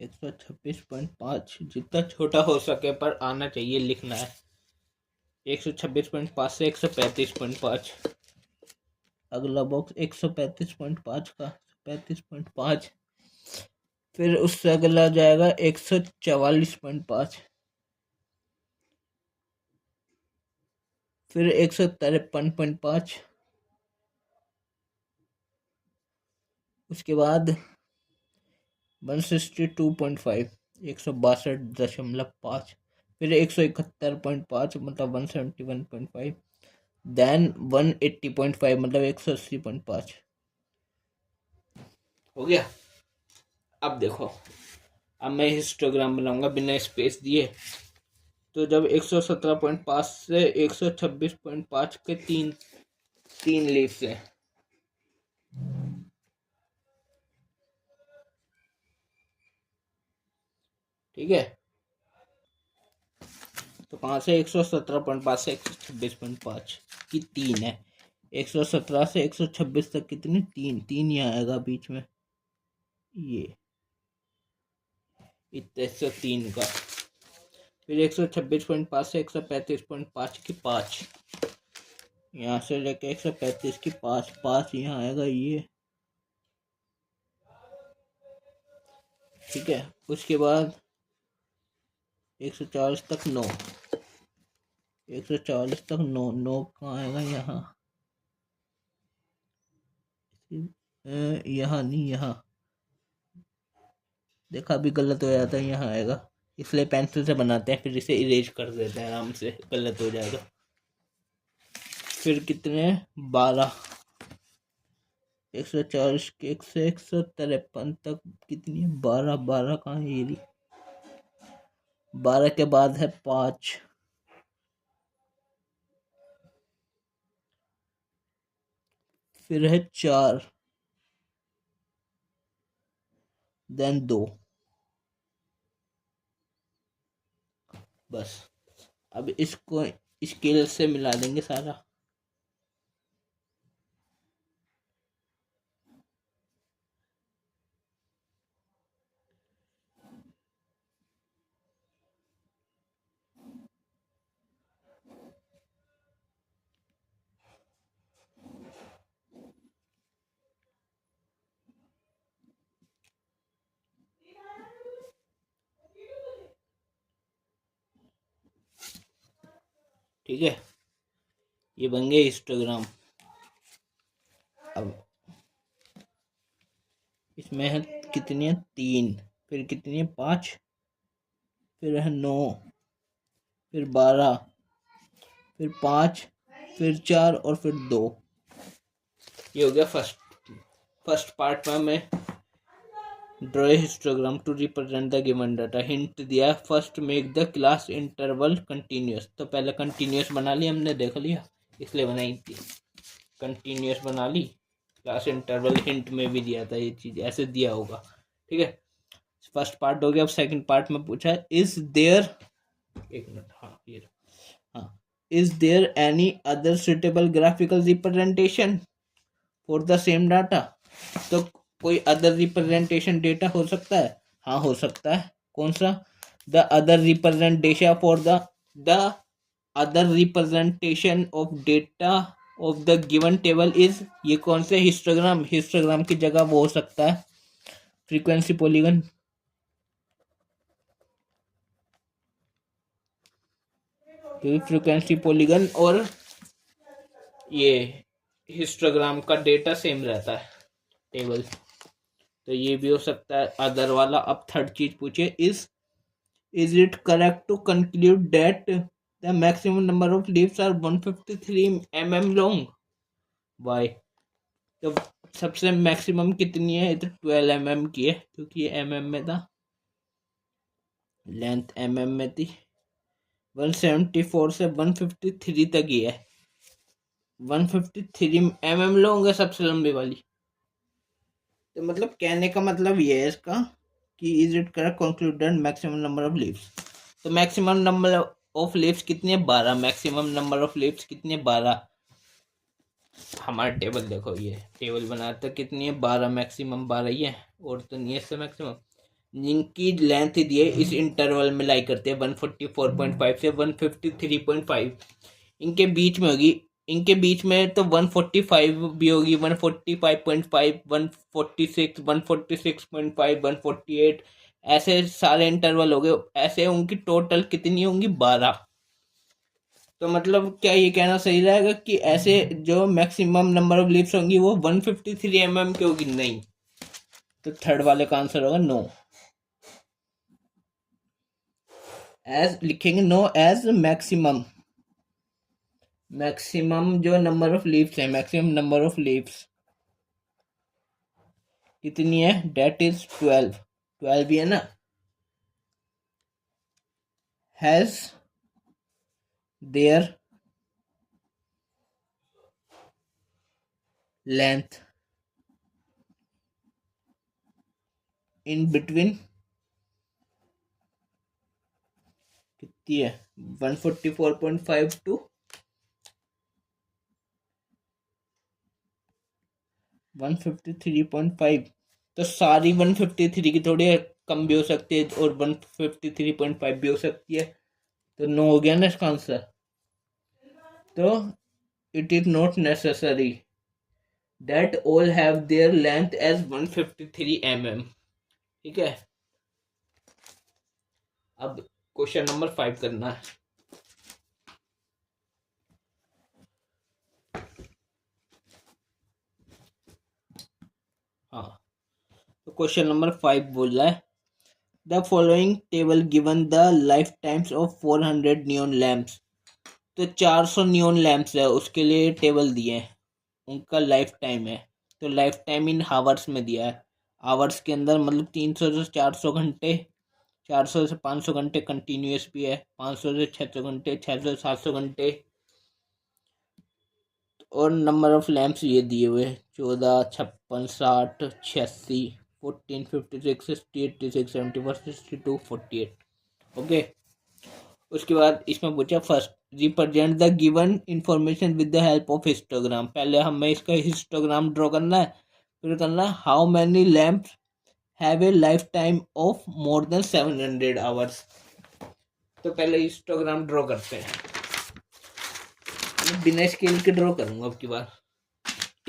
126.5 जितना छोटा हो सके पर आना चाहिए, लिखना है, 126.5 से 135.5, अगला बॉक्स 135.5 का, 35.5, फिर उससे अगला जाएगा 144.5, फिर 153.5, उसके बाद 162.5, 162.5, फिर 171.5 मतलब 171.5, देन 180.5 मतलब 180.5, हो गया। अब देखो, अब मैं हिस्टोग्राम बनाऊंगा बिना स्पेस दिए। तो जब 117.5 से 126.5 के तीन तीन लीव्स है, ठीक है। तो कहाँ से 117.5 से 126.5 की तीन है, 117 से 126 तक कितनी, तीन, तीन यहाँ आएगा बीच में, ये इतने 103 का। फिर 126.5 से 135.5 की पाँच, यहाँ से लेके 135 की पाँच, पाँच यहाँ आएगा ये, ठीक है। उसके बाद 140 तक नौ, 140 तक नौ, नौ कहाँ आएगा, यहाँ, यहाँ नहीं, यहाँ देखा अभी गलत हो जाता है, यहाँ आएगा, इसलिए पेंसिल से बनाते हैं, फिर इसे इरेज कर देते हैं आराम से, गलत हो जाएगा। फिर कितने, 12, 140 के 153 तक कितनी है, 12, 12 कहाँ है ये, 12 के बाद है 5, फिर है 4, देन 2, बस। अब इसको स्केल से मिला देंगे सारा। ठीक है, ये बन गया हिस्टोग्राम। अब इसमें है कितनी है, तीन, फिर कितनी है, 5, फिर है 9, फिर 12, फिर 5, फिर 4 और फिर 2। ये हो गया फर्स्ट पार्ट में मैं draw histogram to represent the given data. Hint दिया, first make the class interval continuous. तो पहले कंटिन्यूस बना ली हमने, देख लिया, इसलिए बनाई थी, कंटिन्यूस बना ली। क्लास इंटरवल हिंट में भी दिया था, ये चीज ऐसे दिया होगा, ठीक है। फर्स्ट पार्ट हो गया। अब सेकंड पार्ट में पूछा इज देयर, एक मिनट, हाँ ये, हाँ, is there any other suitable graphical representation for the same data. तो कोई अदर रिप्रेजेंटेशन डेटा हो सकता है, हाँ हो सकता है। कौन सा, the other representation for the other representation of data of the given table is, ये कौन से, हिस्टोग्राम, हिस्टोग्राम की जगह वो हो सकता है फ्रीक्वेंसी पॉलीगन, क्योंकि फ्रीक्वेंसी पॉलीगन और ये हिस्टोग्राम का डेटा सेम रहता है टेबल, तो ये भी हो सकता है अदर वाला। अब थर्ड चीज पूछे, is it correct to conclude that the maximum number of leaves are 153 mm long, why. तो सबसे मैक्सिमम कितनी है, तो 12 mm की है, क्योंकि ये mm में था, लेंथ mm में थी। 174 से 153 तक ही है, 153 mm लॉन्ग है सबसे लंबी वाली। तो मतलब कहने का मतलब ये है इसका कि is it correct concluded maximum number of leaves. तो मैक्सिमम नंबर ऑफ लीव्स कितनी है, 12। मैक्सिमम नंबर ऑफ लीव्स कितनी है, 12। हमारा टेबल देखो, ये टेबल बनाते कितनी है, 12, मैक्सिमम 12 ही है, और तो नहीं है इससे मैक्सिमम। जिनकी लेंथ दी है इस इंटरवल में लाई करते हैं 144.5 से 153.5, इनके बीच में होगी, इनके बीच में तो 145 भी होगी, 145.5, 146, 146.5, 148, ऐसे सारे इंटरवल हो गए, ऐसे उनकी टोटल कितनी होंगी, 12। तो मतलब क्या ये कहना सही रहेगा कि ऐसे जो मैक्सिमम नंबर ऑफ लीव्स होंगी वो 153 mm की होगी, नहीं। तो थर्ड वाले का आंसर होगा नो। एज लिखेंगे नो एज मैक्सिमम, मैक्सिमम जो नंबर ऑफ लीव्स है, मैक्सिमम नंबर ऑफ लीव्स कितनी है, डेट इज 12, 12 ही है ना। Has their length in between, कितनी है, 144.5 टू 153.5। तो सारी 153 की थोड़ी कम भी हो सकती है और 153.5 भी हो सकती है। तो नो हो गया ना इसका आंसर। तो it is not necessary that all have their length as 153 mm। ठीक है, अब क्वेश्चन नंबर 5 करना है। हाँ, तो क्वेश्चन नंबर 5 बोल रहा है the following table given the life times of 400 neon lamps. तो 400 नियॉन लैम्प्स है, उसके लिए टेबल दिए हैं, उनका लाइफ टाइम है। तो लाइफ टाइम इन हावर्स में दिया है, आवर्स के अंदर मतलब 300 से 400 घंटे, 400 से 500 घंटे कंटिन्यूस भी है, 500 से 600 घंटे, 600 से 700 घंटे। और नंबर ऑफ लैम्प्स ये दिए हुए 14, 56, 60, 86, 14, 56, 60, 86, 74, 62, 48। ओके, उसके बाद इसमें पूछा first represent the given information with the help of histogram. पहले हमें इसका हिस्टोग्राम ड्रॉ करना है, फिर करना है how many lamps have a life time of more than 700 hours. तो पहले हिस्टोग्राम ड्रॉ करते हैं। मैं बिना स्केल के ड्रॉ करूंगा अब की बार,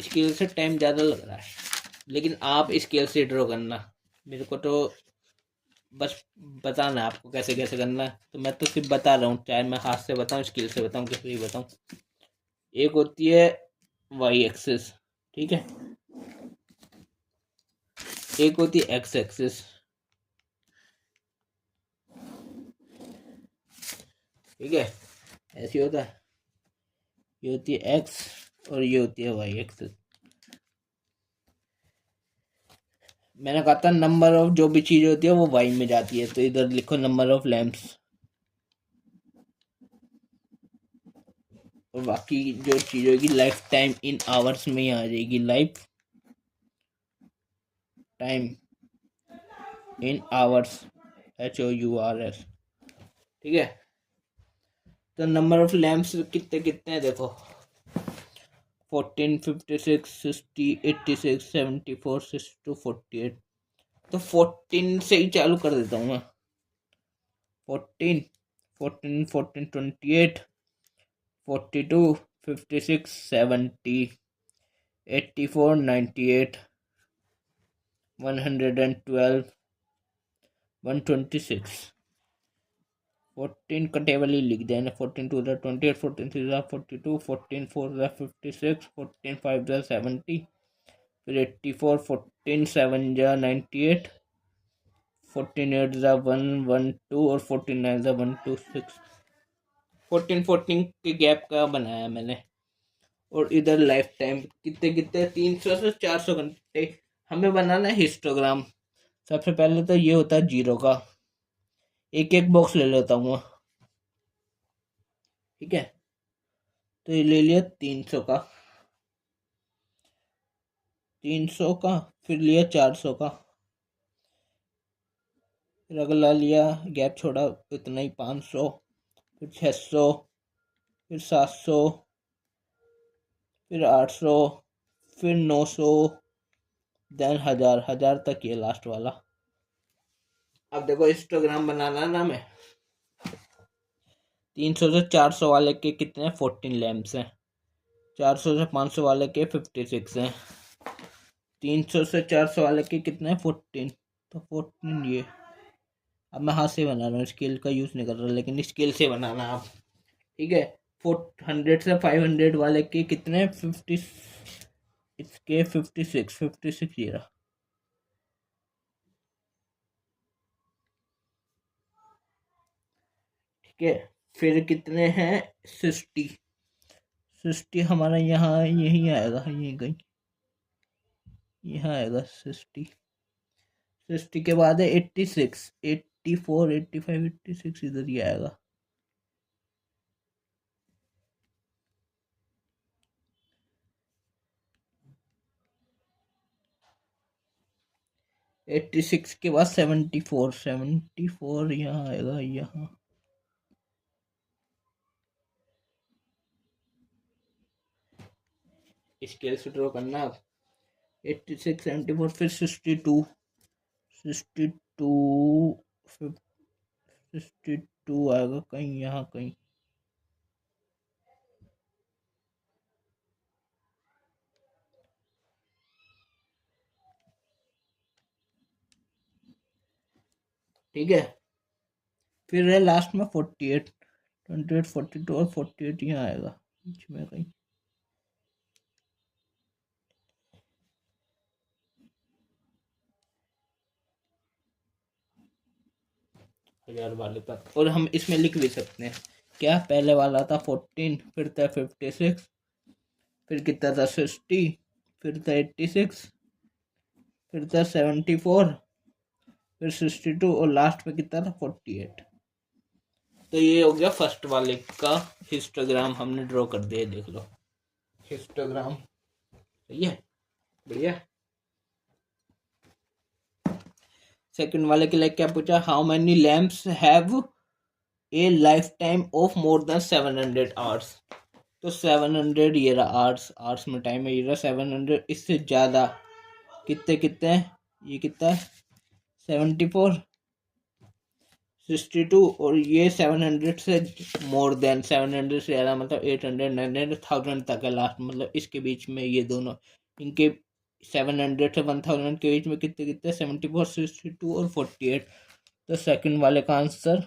स्केल से टाइम ज़्यादा लग रहा है, लेकिन आप स्केल से ड्रॉ करना। मेरे को तो बस बताना है आपको कैसे कैसे करना है, तो मैं तो सिर्फ बता रहा हूँ, चाहे मैं हाथ से बताऊँ स्केल से बताऊँ कैसे भी बताऊँ। एक होती है वाई एक्सिस, ठीक है, एक होती है एक्स एक्सिस, ठीक है, ऐसी होता है, ये होती है एक्स और ये होती है वाई एक्सिस। मैंने कहा था नंबर ऑफ जो भी चीज होती है वो वाई में जाती है, तो इधर लिखो नंबर ऑफ लैम्प्स, और बाकी जो चीज होगी लाइफ टाइम इन आवर्स में ही आ जाएगी, life time in hours, HOURS। ठीक है, तो नंबर ऑफ लैम्प्स कितने कितने हैं देखो, 14, 56, 60, 86, 74, 62, 48। तो 14 से ही चालू कर देता हूँ मैं। 14, 14, 14, 28, 42, 56, 70, 84, 98, 112, 126। 14 का टेबल ही लिख देना, 14 2 28, 14 3 42, 14 4 56, 14 5 70, फिर 84, 14 7 98, 14 8 112 और 14 9 126। 14 14 के गैप का बनाया मैंने। और इधर लाइफ टाइम कितने कितने 300 से 400 घंटे। हमें बनाना है हिस्टोग्राम। सबसे पहले तो ये होता है जीरो का, एक एक बॉक्स ले लेता हूँ, ठीक है। तो ये ले लिया 300 का, 300 का, फिर लिया 400 का, फिर अगला लिया, गैप छोड़ा इतना ही 500, फिर 600, फिर 700, फिर 800, फिर 900, देन 1000, 1000 तक ये लास्ट वाला। अब देखो हिस्टोग्राम बनाना ना, मैं 300 से 400 वाले के कितने 14 लैम्प्स हैं, 400 से 500 वाले के 56 हैं, 300 से 400 वाले के कितने 14, तो 14 ये। अब मैं हाथ से बना रहा हूँ, स्केल का यूज़ नहीं कर रहा, लेकिन स्केल से बनाना आप, ठीक है। 400 से 500 वाले के कितने 50, इसके 56, 56 ये रहा, ठीक है। फिर कितने हैं 60, 60 हमारा यहाँ यही आएगा, यही कहीं यहाँ आएगा 60, 60 के बाद है 86, 84, 85, 86 इधर ही आएगा। एट्टी सिक्स के बाद 74, 74 यहाँ आएगा, यहाँ स्केल से ड्रॉ करना आप। 86, 74, फिर 62, 62, 62 आएगा कहीं यहाँ कहीं। ठीक है, फिर है लास्ट में 48, 28, 42 और 48 यहाँ आएगा बीच में कहीं। हजार वाले तक, और हम इसमें लिख भी सकते हैं क्या, पहले वाला था 14, फिर था 56, फिर कितना था 60, फिर था 86, फिर था 74, फिर 62 और लास्ट में कितना था 48। तो ये हो गया फर्स्ट वाले का हिस्टोग्राम हमने ड्रॉ कर दिया, देख लो हिस्टोग्राम। सही है, बढ़िया। सेकंड वाले के लिए क्या पूछा, how many lamps have a life time of more than 700 hours. तो 700 ये रहा आवर्स, आवर्स में टाइम है, ये रहा 700, इससे ज़्यादा कितने कितने हैं, ये कितना है 74, 62 और ये 700 से मोर देन, 700 से ज़्यादा मतलब 800, 900, 1000 तक है लास्ट, मतलब इसके बीच में ये दोनों, इनके 700 से 1000 के बीच में कितने कितने 74, 62 और 48। तो सेकंड वाले का आंसर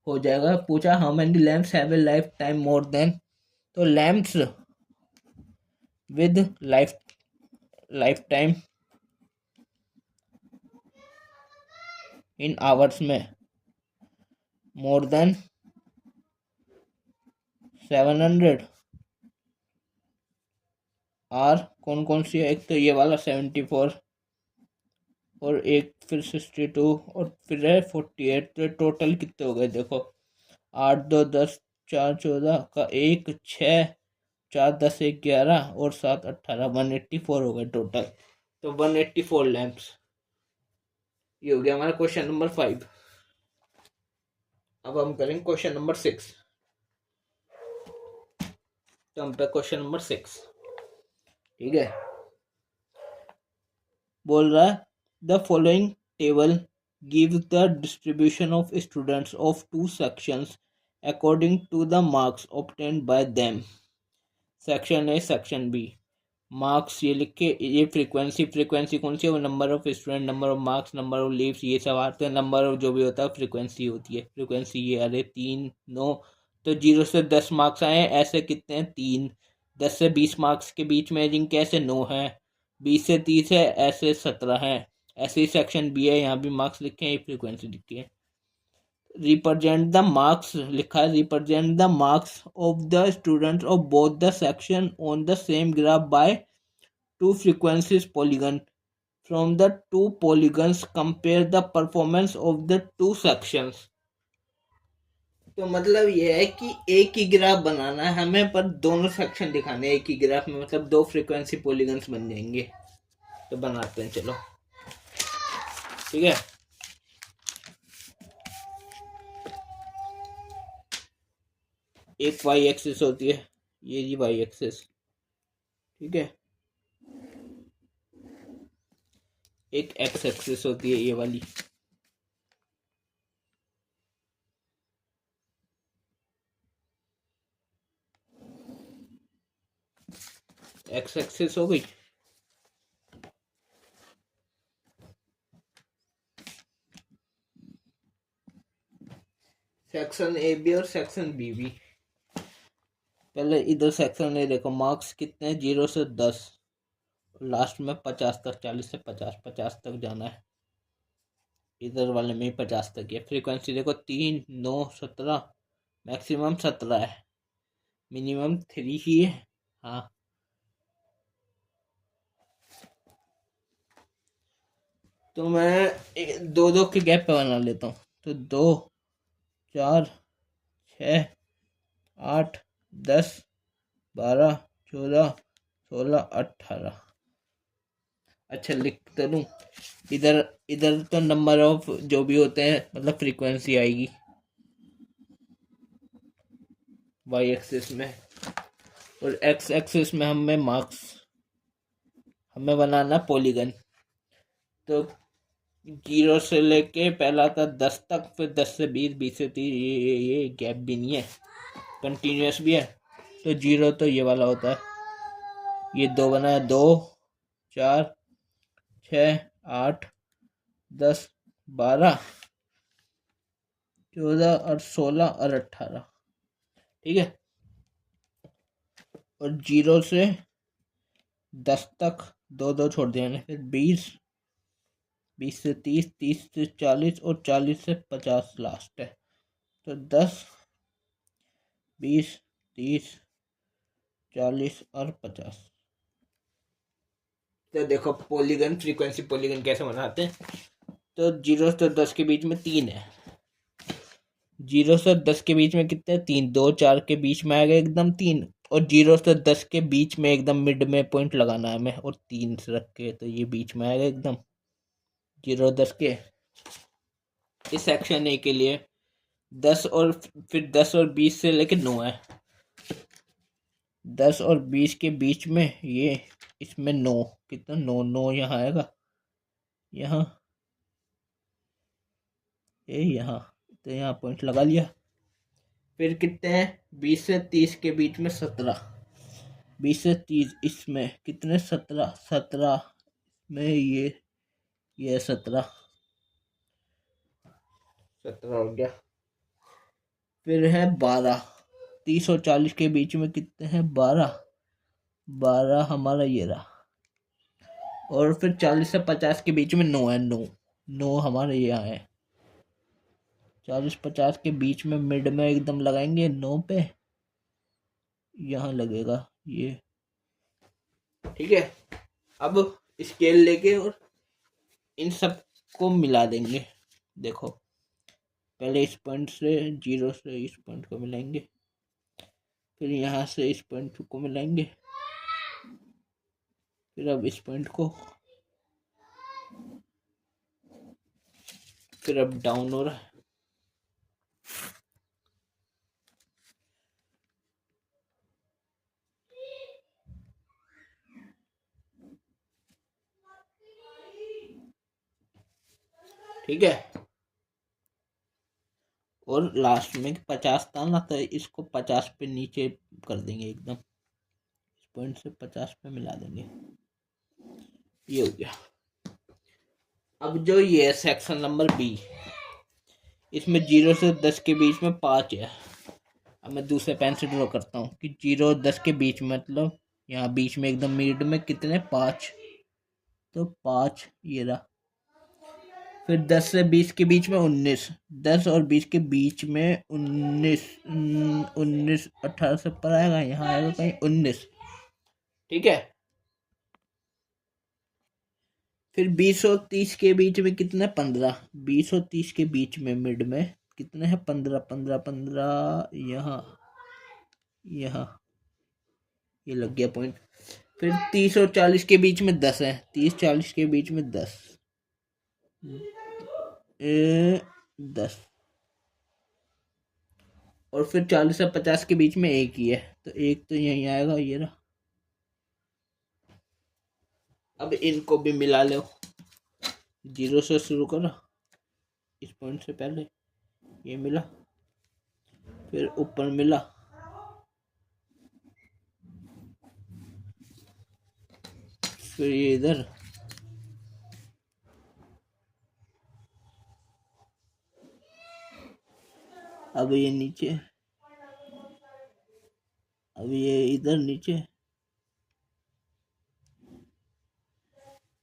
हो जाएगा। पूछा how many lamps have a life time more than, तो lamps with life time in hours में मोर देन 700 आर कौन कौन सी है, एक तो ये वाला 74 और एक फिर 62 और फिर है 48। तो टोटल कितने हो गए देखो, 8 2 10, 4 14 का 1 6, 4 10 1 11 और 7 18, 184 हो गए टोटल। तो 184 लैंप्स। ये हो गया हमारा क्वेश्चन नंबर 5। अब हम करेंगे क्वेश्चन नंबर 6। तो हम पे क्वेश्चन नंबर 6, ठीक है। बोल रहा है the following table gives the distribution of students of two sections according to the marks obtained by them। Section A section B, marks ये लिख के, ये फ्रीक्वेंसी, फ्रीक्वेंसी कौन सी है, वो number of student, number of marks, number of leaves, ये सब आते हैं। नंबर ऑफ जो भी होता है फ्रीक्वेंसी होती है। फ्रीक्वेंसी ये अरे 3 9, तो 0 से 10 मार्क्स आए हैं, ऐसे कितने हैं 3। 10 से 20 मार्क्स के बीच में जिनके ऐसे 9 हैं। 20 से 30 है, ऐसे 17 हैं। ऐसे ही सेक्शन बी है, यहाँ भी मार्क्स लिखे हैं, ये फ्रीक्वेंसी लिखी है। रिप्रेजेंट द मार्क्स लिखा है, represent the marks of the students of both the section on the same graph by two frequencies polygon। From the two polygons compare the performance of the two sections। तो मतलब ये है कि एक ही graph बनाना है हमें, पर दोनों सेक्शन दिखाने एक ही ग्राफ में, मतलब दो फ्रीक्वेंसी पॉलीगन्स बन जाएंगे। तो बनाते हैं चलो, ठीक है। एक वाई एक्सिस होती है, ये जी वाई एक्सिस, ठीक है। एक एक्स एक्सिस होती है ये वाली, एक्स एक्सिस हो गई। सेक्शन ए बी और सेक्शन बी भी। पहले इधर सेक्शन ए देखो, मार्क्स कितने हैं 0 से 10, लास्ट में 50 तक, 40 से 50, 50 तक जाना है। इधर वाले में 50 तक है। फ्रीक्वेंसी देखो 3 9 17, मैक्सिमम 17 है, मिनिमम 3 ही है। हाँ तो मैं दो दो के गैप पे बना लेता हूँ। तो 2, 4, 6, 8, 10, 12, 14, 16, 18। अच्छा लिख तो लूँ। इधर इधर तो नंबर ऑफ जो भी होते हैं मतलब फ्रीक्वेंसी आएगी वाई एक्सिस में, और एक्स एक्सिस में हमें बनाना पॉलीगन। तो 0 से लेके पहला था 10 तक, फिर 10 से 20, 20 से 30, ये गैप भी नहीं है, कंटिन्यूस भी है। तो 0 तो ये वाला होता है, ये 2 बना है, 2, 4, 6, 8, 10, 12, 14 और 16 और 18। ठीक है। और 0 से 10 तक दो दो छोड़ दिया मैंने, फिर 20, 20 से 30, 30 से 40 और 40 से 50 लास्ट है। तो 10, 20, 30, 40 और 50। तो देखो पॉलीगन फ्रीक्वेंसी पॉलीगन कैसे बनाते हैं। तो 0 से 10 के बीच में 3 है, 0 से 10 के बीच में कितने, 3, 2, 4 के बीच में आएगा एकदम 3, और 0 से 10 के बीच में एकदम मिड में पॉइंट लगाना है हमें, और 3 से रख के, तो ये बीच में आएगा एकदम 0, 10 के। इस सेक्शन ए के लिए 10 और फिर 10 और 20 से लेके 9 है, 10 और 20 के बीच में ये, इसमें 9, कितना 9, 9 यहाँ आएगा, यहाँ, ये यहाँ, तो यहाँ पॉइंट लगा लिया। फिर कितने हैं, 20 से 30 के बीच में 17, 20 से 30 इसमें कितने, 17, 17 में ये 17, 17 हो गया। फिर है 12, 30 और 40 के बीच में कितने हैं, 12, 12 हमारा ये रहा। और फिर 40 से 50 के बीच में 9 है, 9, 9 हमारे यहाँ है। 40, 50 के बीच में मिड में एकदम लगाएंगे 9 पे, यहाँ लगेगा ये। ठीक है। अब स्केल लेके और इन सब को मिला देंगे। देखो पहले इस पॉइंट से, 0 से इस पॉइंट को मिलाएंगे, फिर यहाँ से इस पॉइंट को मिलाएंगे, फिर अब इस पॉइंट को, फिर अब डाउन हो रहा है। ठीक है। और लास्ट में 50 था ना, तो इसको 50 पे नीचे कर देंगे एकदम, इस पॉइंट से 50 पे मिला देंगे, ये हो गया। अब जो ये सेक्शन नंबर बी, इसमें 0 से 10 के बीच में 5 है। अब मैं दूसरे पेन से ड्रॉ करता हूँ कि 0 और 10 के बीच में, मतलब यहाँ बीच में एकदम मिड में कितने, 5, तो 5 ये रहा। फिर 10 से 20 के बीच में 19, 10 और 20 के बीच में 19, 19, 18 से ऊपर आएगा, यहाँ आएगा कहीं 19। ठीक है। फिर 20 और 30 के बीच में कितने, 15, 20 और 30 के बीच में मिड में कितने हैं, 15, 15, 15, यहाँ, यहाँ ये लग गया पॉइंट। फिर 30 और 40 के बीच में 10 है, 30, 40 के बीच में 10, 10। और फिर 40 से 50 के बीच में एक ही है, तो एक तो यहीं आएगा, ये रहा। अब इनको भी मिला लो, 0 से शुरू करो, इस पॉइंट से पहले ये मिला, फिर ऊपर मिला, फिर ये इधर, अब ये नीचे, अब ये इधर नीचे,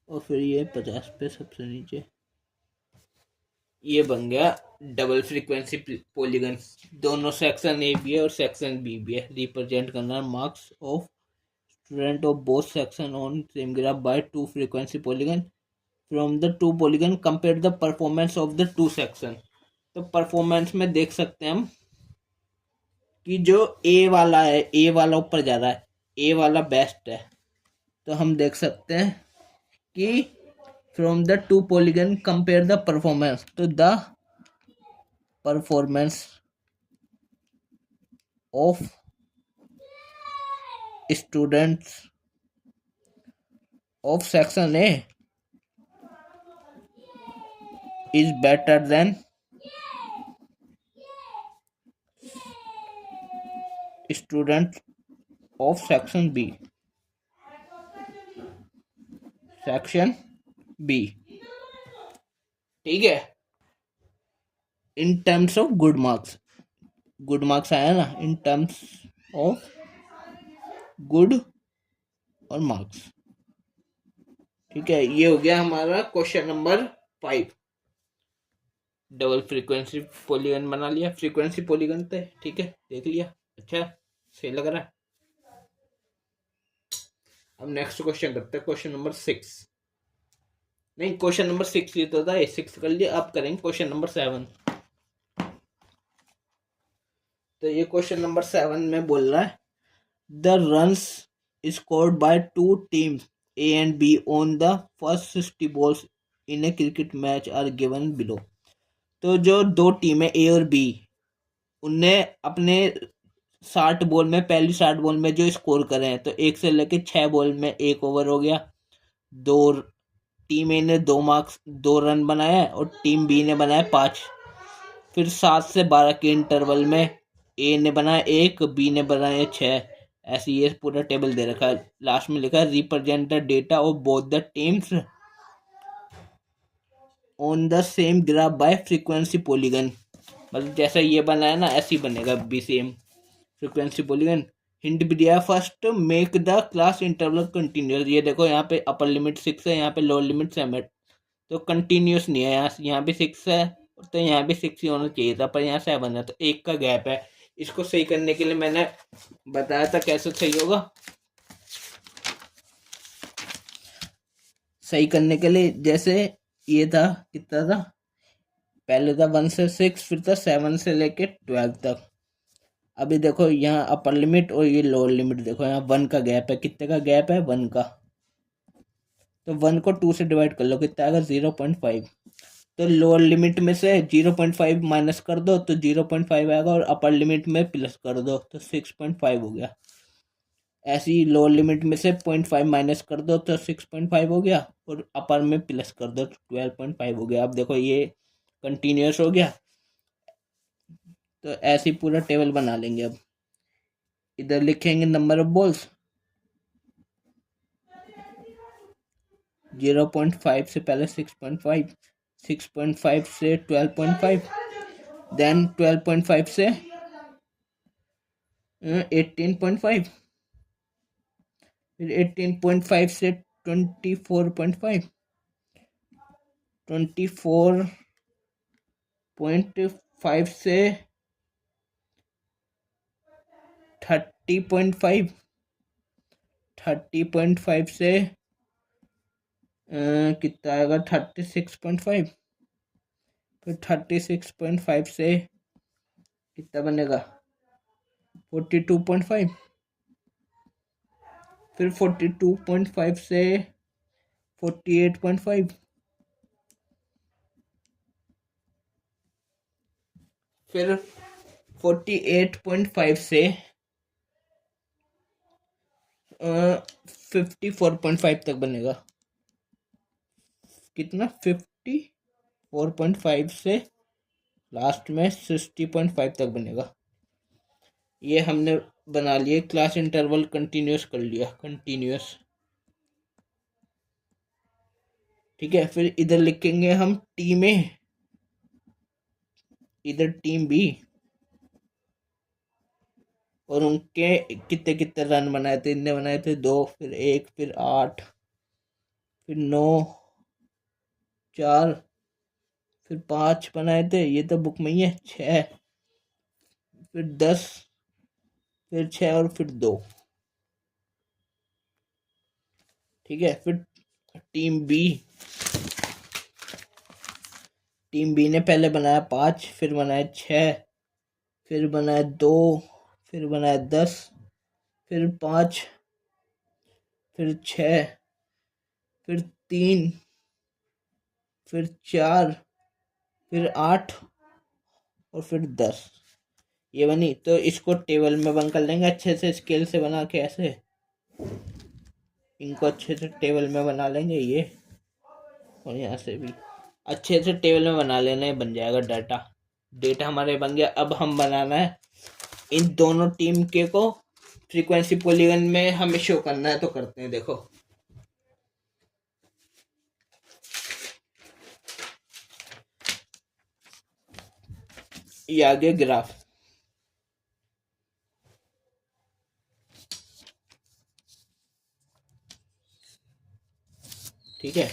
और फिर ये 50 पे सबसे नीचे। ये बन गया डबल फ्रीक्वेंसी पॉलीगन। दोनों सेक्शन ए भी है और सेक्शन बी भी है। रिप्रेजेंट करना marks of student of both section on same graph by 2 frequency polygon from the two polygon compare the performance of the two section. तो performance में देख सकते हैं हम कि जो ए वाला है, ए वाला ऊपर जा रहा है, ए वाला बेस्ट है। तो हम देख सकते हैं कि from the two polygon compare the performance, तो the performance of students of section A is better than student of section B। Section B, ठीक है। In terms of good marks, good marks आया ना, इन टर्म्स ऑफ गुड और marks, ठीक है। ये हो गया हमारा question number 5। Double frequency polygon बना लिया, फ्रीक्वेंसी पॉलीगन थे, ठीक है, देख लिया, अच्छा सही लग रहा है। अब नेक्स्ट क्वेश्चन करते हैं, क्वेश्चन नंबर 6। नहीं, क्वेश्चन नंबर 6 ये तो था, 6 कर लिया। अब करेंगे क्वेश्चन नंबर 7। तो ये क्वेश्चन नंबर 7 में बोल रहा है the runs scored by two teams A and B on the first 60 balls in a cricket match are given below. तो जो दो टीमें ए और बी, उनने अपने 60 बॉल में, पहली 60 बॉल में जो स्कोर करे हैं, तो 1 से लेके 6 बॉल में 1 ओवर हो गया। दो टीम ए ने 2 रन बनाए और टीम बी ने बनाए 5। फिर 7 से 12 के इंटरवल में ए ने बनाया 1, बी ने बनाया 6। ऐसे ये पूरा टेबल दे रखा है। लास्ट में लिखा है represent the data of both the teams on the same graph bye frequency polygon. मतलब जैसा ये बनाया ना, ऐसे ही बनेगा भी सेम फ्रीक्वेंसी पॉलीगन। हिंट भी दिया, first make the class interval continuous. ये देखो यहाँ पे अपर लिमिट 6 है, यहाँ पे लोअर लिमिट 7 है, तो कंटिन्यूस नहीं है। यहाँ भी 6 है, तो यहाँ भी 6 ही होना चाहिए था, पर यहाँ 7 है, तो 1 का गैप है। इसको सही करने के लिए मैंने बताया था कैसे सही होगा। सही करने के लिए जैसे ये था, कितना था, पहले था 1 से 6, फिर था 7 से लेके 12 तक। अभी देखो यहाँ अपर लिमिट और ये लोअर लिमिट, देखो यहाँ 1 का गैप है। कितने का गैप है? 1 का। तो 1 को 2 से डिवाइड कर लो, कितना आएगा? 0.5। तो लोअर लिमिट में से 0.5 माइनस कर दो तो 0.5 आएगा, और अपर लिमिट में प्लस कर दो तो 6.5 हो गया। ऐसे ही लोअर लिमिट में से 0.5 माइनस कर दो तो 6.5 हो गया, और अपर में प्लस कर दो तो 12.5 हो गया। अब देखो ये कंटिन्यूस हो गया। तो ऐसे ही पूरा टेबल बना लेंगे। अब इधर लिखेंगे नंबर ऑफ बॉल्स, 0.5 से पहले 6.5, 6.5 से 12.5, देन 12.5 से 18.5, फिर 18.5 से 24.5, 24.5 से 30.5, 30.5 से कितना आएगा? 36.5, फिर 36.5 से कितना बनेगा? 42.5, फिर 42.5 से 48.5, फिर 48.5 से 54.5 तक बनेगा। कितना? 54.5 से लास्ट में 60.5 तक बनेगा। ये हमने बना लिए, क्लास इंटरवल कंटिन्यूस कर लिया, कंटिन्यूस, ठीक है। फिर इधर लिखेंगे हम टीम ए, इधर टीम बी, और उनके कितने कितने रन बनाए थे? इनने बनाए थे 2, फिर 1, फिर 8, फिर 9, 4, फिर 5 बनाए थे, ये तो बुक में ही है। 6, फिर 10, फिर 6 और फिर 2, ठीक है। फिर टीम बी टीम बी ने पहले बनाया 5, फिर बनाया 6, फिर बनाया 2, फिर बनाया 10, फिर 5, फिर 6, फिर 3, फिर 4, फिर 8 और फिर 10। ये बनी। तो इसको टेबल में बंद कर लेंगे अच्छे से, स्केल से बना के ऐसे इनको अच्छे से टेबल में बना लेंगे ये, और यहाँ से भी अच्छे से टेबल में बना लेना है, बन जाएगा डाटा। डेटा हमारे बन गया। अब हम बनाना है इन दोनों टीम के को फ्रीक्वेंसी पॉलीगन में हमें शो करना है, तो करते हैं। देखो ये आगे ग्राफ, ठीक है।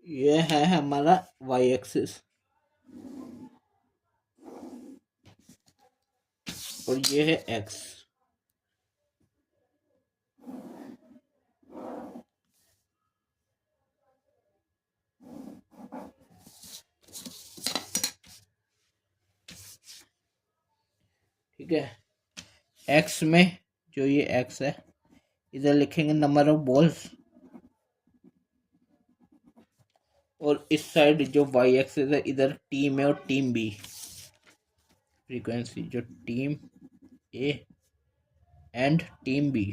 ये है हमारा वाई एक्सिस और ये है एक्स। ठीक है, एक्स में जो ये एक्स है, इधर लिखेंगे नंबर ऑफ बॉल्स, और इस साइड जो वाई एक्सिस है इधर टीम ए और टीम बी फ्रीक्वेंसी, जो team A and team B.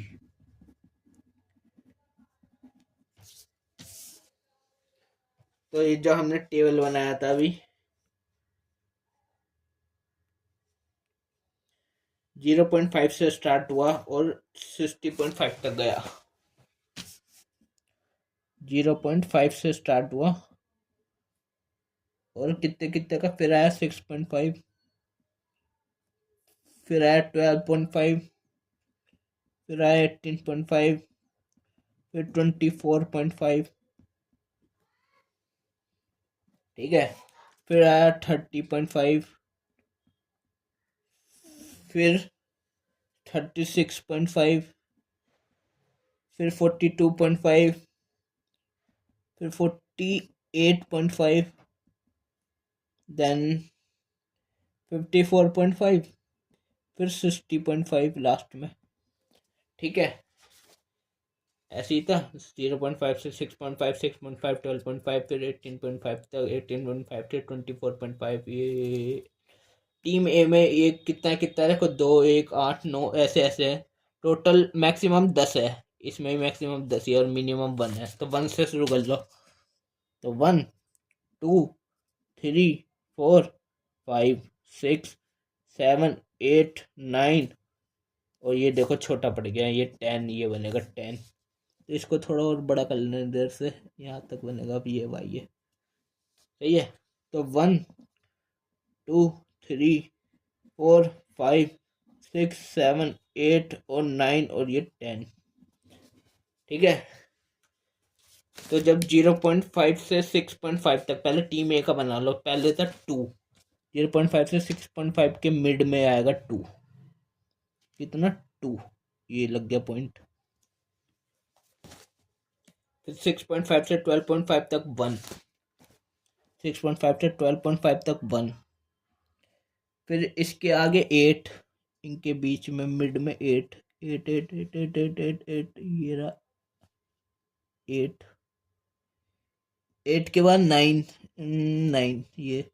तो ये जो हमने टेबल बनाया था अभी, 0.5 से स्टार्ट हुआ और 60.5 तक गया। 0.5 से स्टार्ट हुआ और कितने कितने का फिर आया 6.5, फिर आया 12.5, फिर आया 18.5, फिर 24.5, ठीक है। फिर आया 30.5, फिर 36.5, फिर 42.5, फिर 48.5, देन 54.5, फिर 60.5 लास्ट में, ठीक है। ऐसे ही था 0.5 से 6.5, 6.5, 12.5, फिर 18.5 तक, 18.5 से 24.5। ये टीम ए में ये कितना कितना देखो, 2, 1, 8, 9 ऐसे ऐसे है। टोटल मैक्सिमम 10 है, इसमें मैक्सिमम 10 है और मिनिमम 1 है। तो 1 से शुरू कर लो। तो 1, 2, 3, 4, 5, 6, 7, 8, 9, और ये देखो छोटा पड़ गया, ये 10, ये बनेगा 10। तो इसको थोड़ा और बड़ा कर लेने देर से, यहाँ तक बनेगा। अब ये वाई है, सही है। तो 1, 2, 3, 4, 5, 6, 7, 8 और 9 और ये 10, ठीक है। तो जब 0.5 से 6.5 तक, पहले टीम ए का बना लो। पहले था 2, 0.5 से 6.5 के मिड में आएगा 2, कितना 2, ये लग गया पॉइंट। फिर 6.5 से 12.5 तक 1, 6.5 से 12.5 तक 1, फिर इसके आगे 8, इनके बीच में मिड में 8, 8, 8, 8, 8, 8, 8, 8, ये रहा 8, 8 के बाद 9, 9 ये,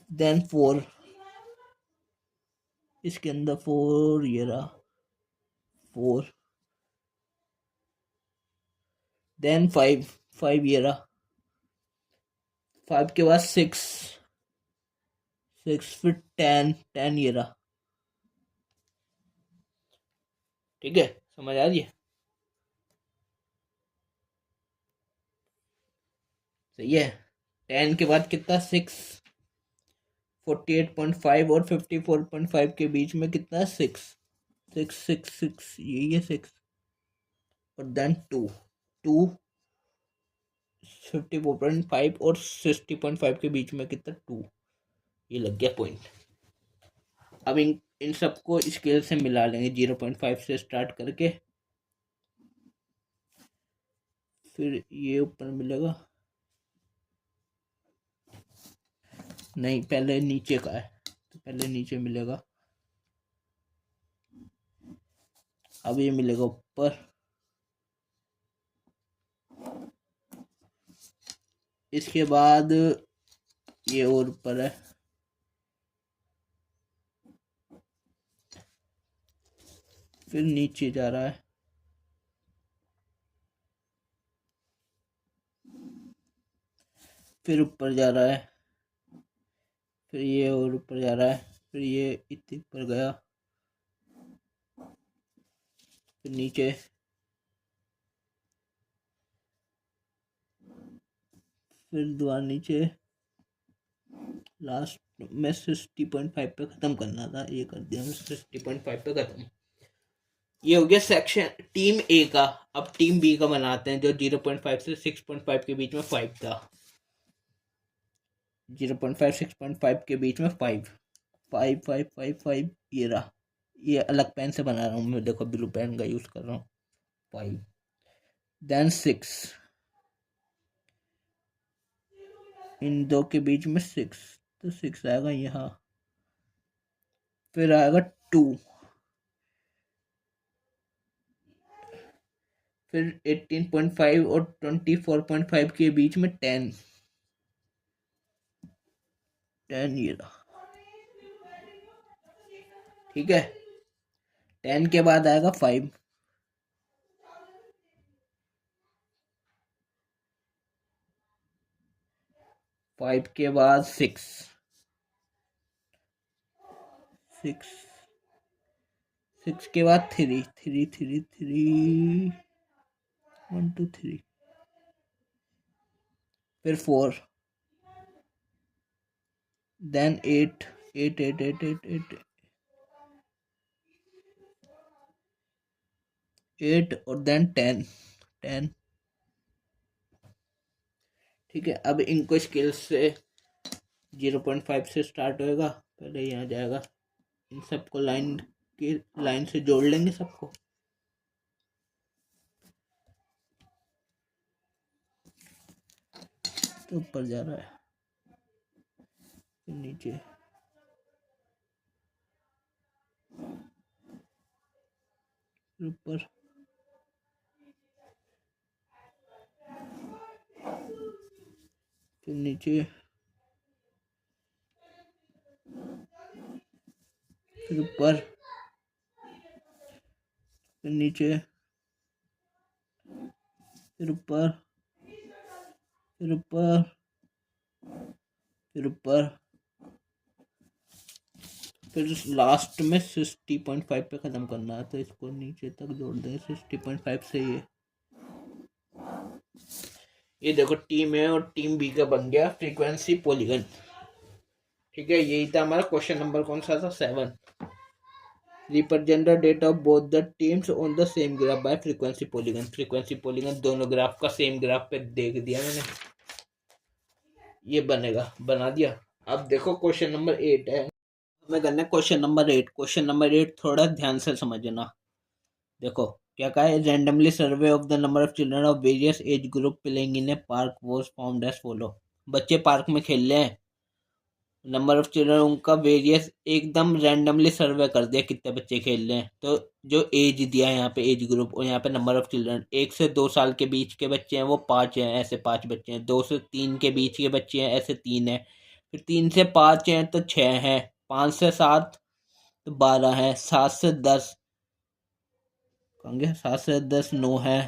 देन 4, इसके अंदर 4, ये रहा 4, देन 5, 5 ये रहा 5 के बाद 6, 6, फिर 10, 10 ये रहा, ठीक है। समझ आ रही है? सही है। 10 के बाद कितना 6, 48.5 और 54.5 के बीच में कितना 6, 6, 6, 6, ये 6, और देन 2, 2, 54.5 और 60.5 के बीच में कितना 2, ये लग गया पॉइंट। अब इन सबको स्केल से मिला लेंगे 0.5 से स्टार्ट करके, फिर ये ऊपर मिलेगा, नहीं पहले नीचे का है तो पहले नीचे मिलेगा, अब ये मिलेगा ऊपर, इसके बाद ये और ऊपर है, फिर नीचे जा रहा है, फिर ऊपर जा रहा है, फिर ये और ऊपर जा रहा है, फिर ये इतने ऊपर गया, फिर नीचे, फिर दोबारा नीचे, लास्ट में 60.5 पे ख़त्म करना था, ये कर दिया मैं 60.5 पे ख़त्म। ये हो गया सेक्शन टीम ए का। अब टीम बी का बनाते हैं, जो 0.5 से 6.5 के बीच में 5 था। 0.5 6.5 के बीच में 5 5 5 5 5 ये रहा। ये अलग पेन से बना रहा हूँ मैं, देखो ब्लू पेन का यूज़ कर रहा हूँ। 5 देन 6, इन दो के बीच में 6, तो 6 आएगा यहाँ, फिर आएगा 2, फिर 18.5 और 24.5 के बीच में 10 ये रहा, ठीक है। 10 के बाद आएगा 5, 5 के बाद 6 के बाद 3 1 2 3, फिर 4, देन 8 और देन 10, ठीक है। अब इनको स्केल से 0.5 से स्टार्ट होएगा, पहले यहाँ जाएगा, इन सबको लाइन से जोड़ लेंगे सबको, तो ऊपर जा रहा है, फिर नीचे, फिर ऊपर, फिर नीचे, फिर ऊपर, फिर नीचे, फिर ऊपर, फिर ऊपर, फिर ऊपर, फिर लास्ट में 60.5 पे ख़त्म करना है, तो इसको नीचे तक जोड़ दें 60.5 से। ये देखो टीम ए और टीम बी का बन गया फ्रीक्वेंसी पॉलीगन, ठीक है। यही था हमारा क्वेश्चन नंबर, कौन सा था, 7। Represent the data of both the teams on the same graph bye frequency polygon. Frequency polygon दोनों ग्राफ का सेम ग्राफ पे देख दिया मैंने, ये बनेगा, बना दिया। अब देखो क्वेश्चन नंबर 8 है, हमें करना है क्वेश्चन नंबर 8। क्वेश्चन नंबर 8 थोड़ा ध्यान से समझना। देखो क्या कहा है, randomly survey of the number of children of various age group playing in a park was found as follow. बच्चे पार्क में खेल रहे हैं, नंबर ऑफ चिल्ड्रन उनका वेरियस एकदम रैंडमली सर्वे कर दिया कितने बच्चे खेल रहे हैं, तो जो एज दिया है यहाँ पे एज ग्रुप, और यहाँ पे नंबर ऑफ चिल्ड्रन, 1 से 2 साल के बीच के बच्चे हैं वो 5 हैं, ऐसे 5 बच्चे हैं। 2 से 3 के बीच के बच्चे हैं, ऐसे 3 हैं। फिर 3 से 5 हैं तो 6 हैं। 5 से 7 तो 12 हैं। 7 से 10 कहेंगे, 7 से 10 9 है।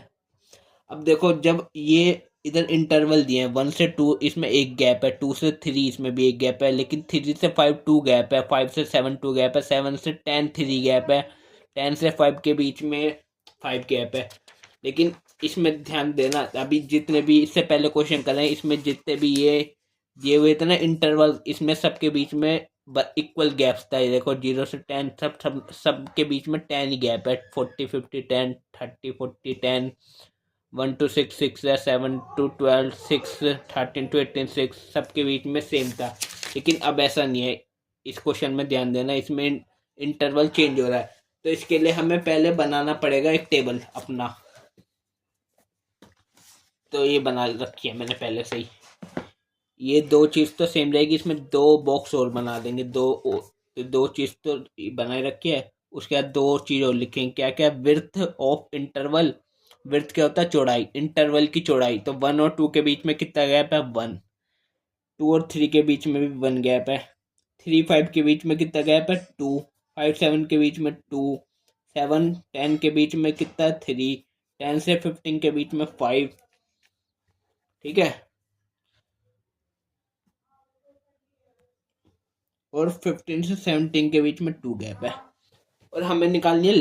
अब देखो जब ये इधर इंटरवल दिए हैं 1 से 2, इसमें एक गैप है, 2 से 3 इसमें भी एक गैप है, लेकिन 3 से 5 2 गैप है, 5 से 7 2 गैप है, 7 से 10 3 गैप है, 10 से 5 के बीच में 5 गैप है। लेकिन इसमें ध्यान देना, अभी जितने भी इससे पहले क्वेश्चन कर रहे हैं, इसमें जितने भी ये दिए हुए थे ना इंटरवल, इसमें सबके बीच में इक्वल गैप्स था। ये देखो 0 से 10 सब के बीच में 10 ही गैप है, 40 50 10 30 40 10, 1 to 6 6 है, 7 to 12 6, 13 to 18 6, सबके बीच में सेम था। लेकिन अब ऐसा नहीं है, इस क्वेश्चन में ध्यान देना, इसमें इंटरवल चेंज हो रहा है। तो इसके लिए हमें पहले बनाना पड़ेगा एक टेबल अपना। तो ये बना रखी है मैंने पहले से ही। ये दो चीज़ तो सेम रहेगी, इसमें दो बॉक्स और बना देंगे। दो चीज़ तो बनाए रखी है। उसके बाद दो चीज़ और लिखेंगे, क्या क्या, विड्थ ऑफ इंटरवल। विड्थ क्या होता है, चौड़ाई, इंटरवल की चौड़ाई। तो 1 और 2 के बीच में कितना गैप है, 1। 2 और 3 के बीच में भी 1 गैप है। 3 5 के बीच में कितना गैप है, 2। 5 7 के बीच में 2। 7 10 के बीच में कितना, 3। 10 से 15 के बीच में 5। ठीक है। और 15 से 17 के बीच में 2 गैप है। और हमें निकालनी है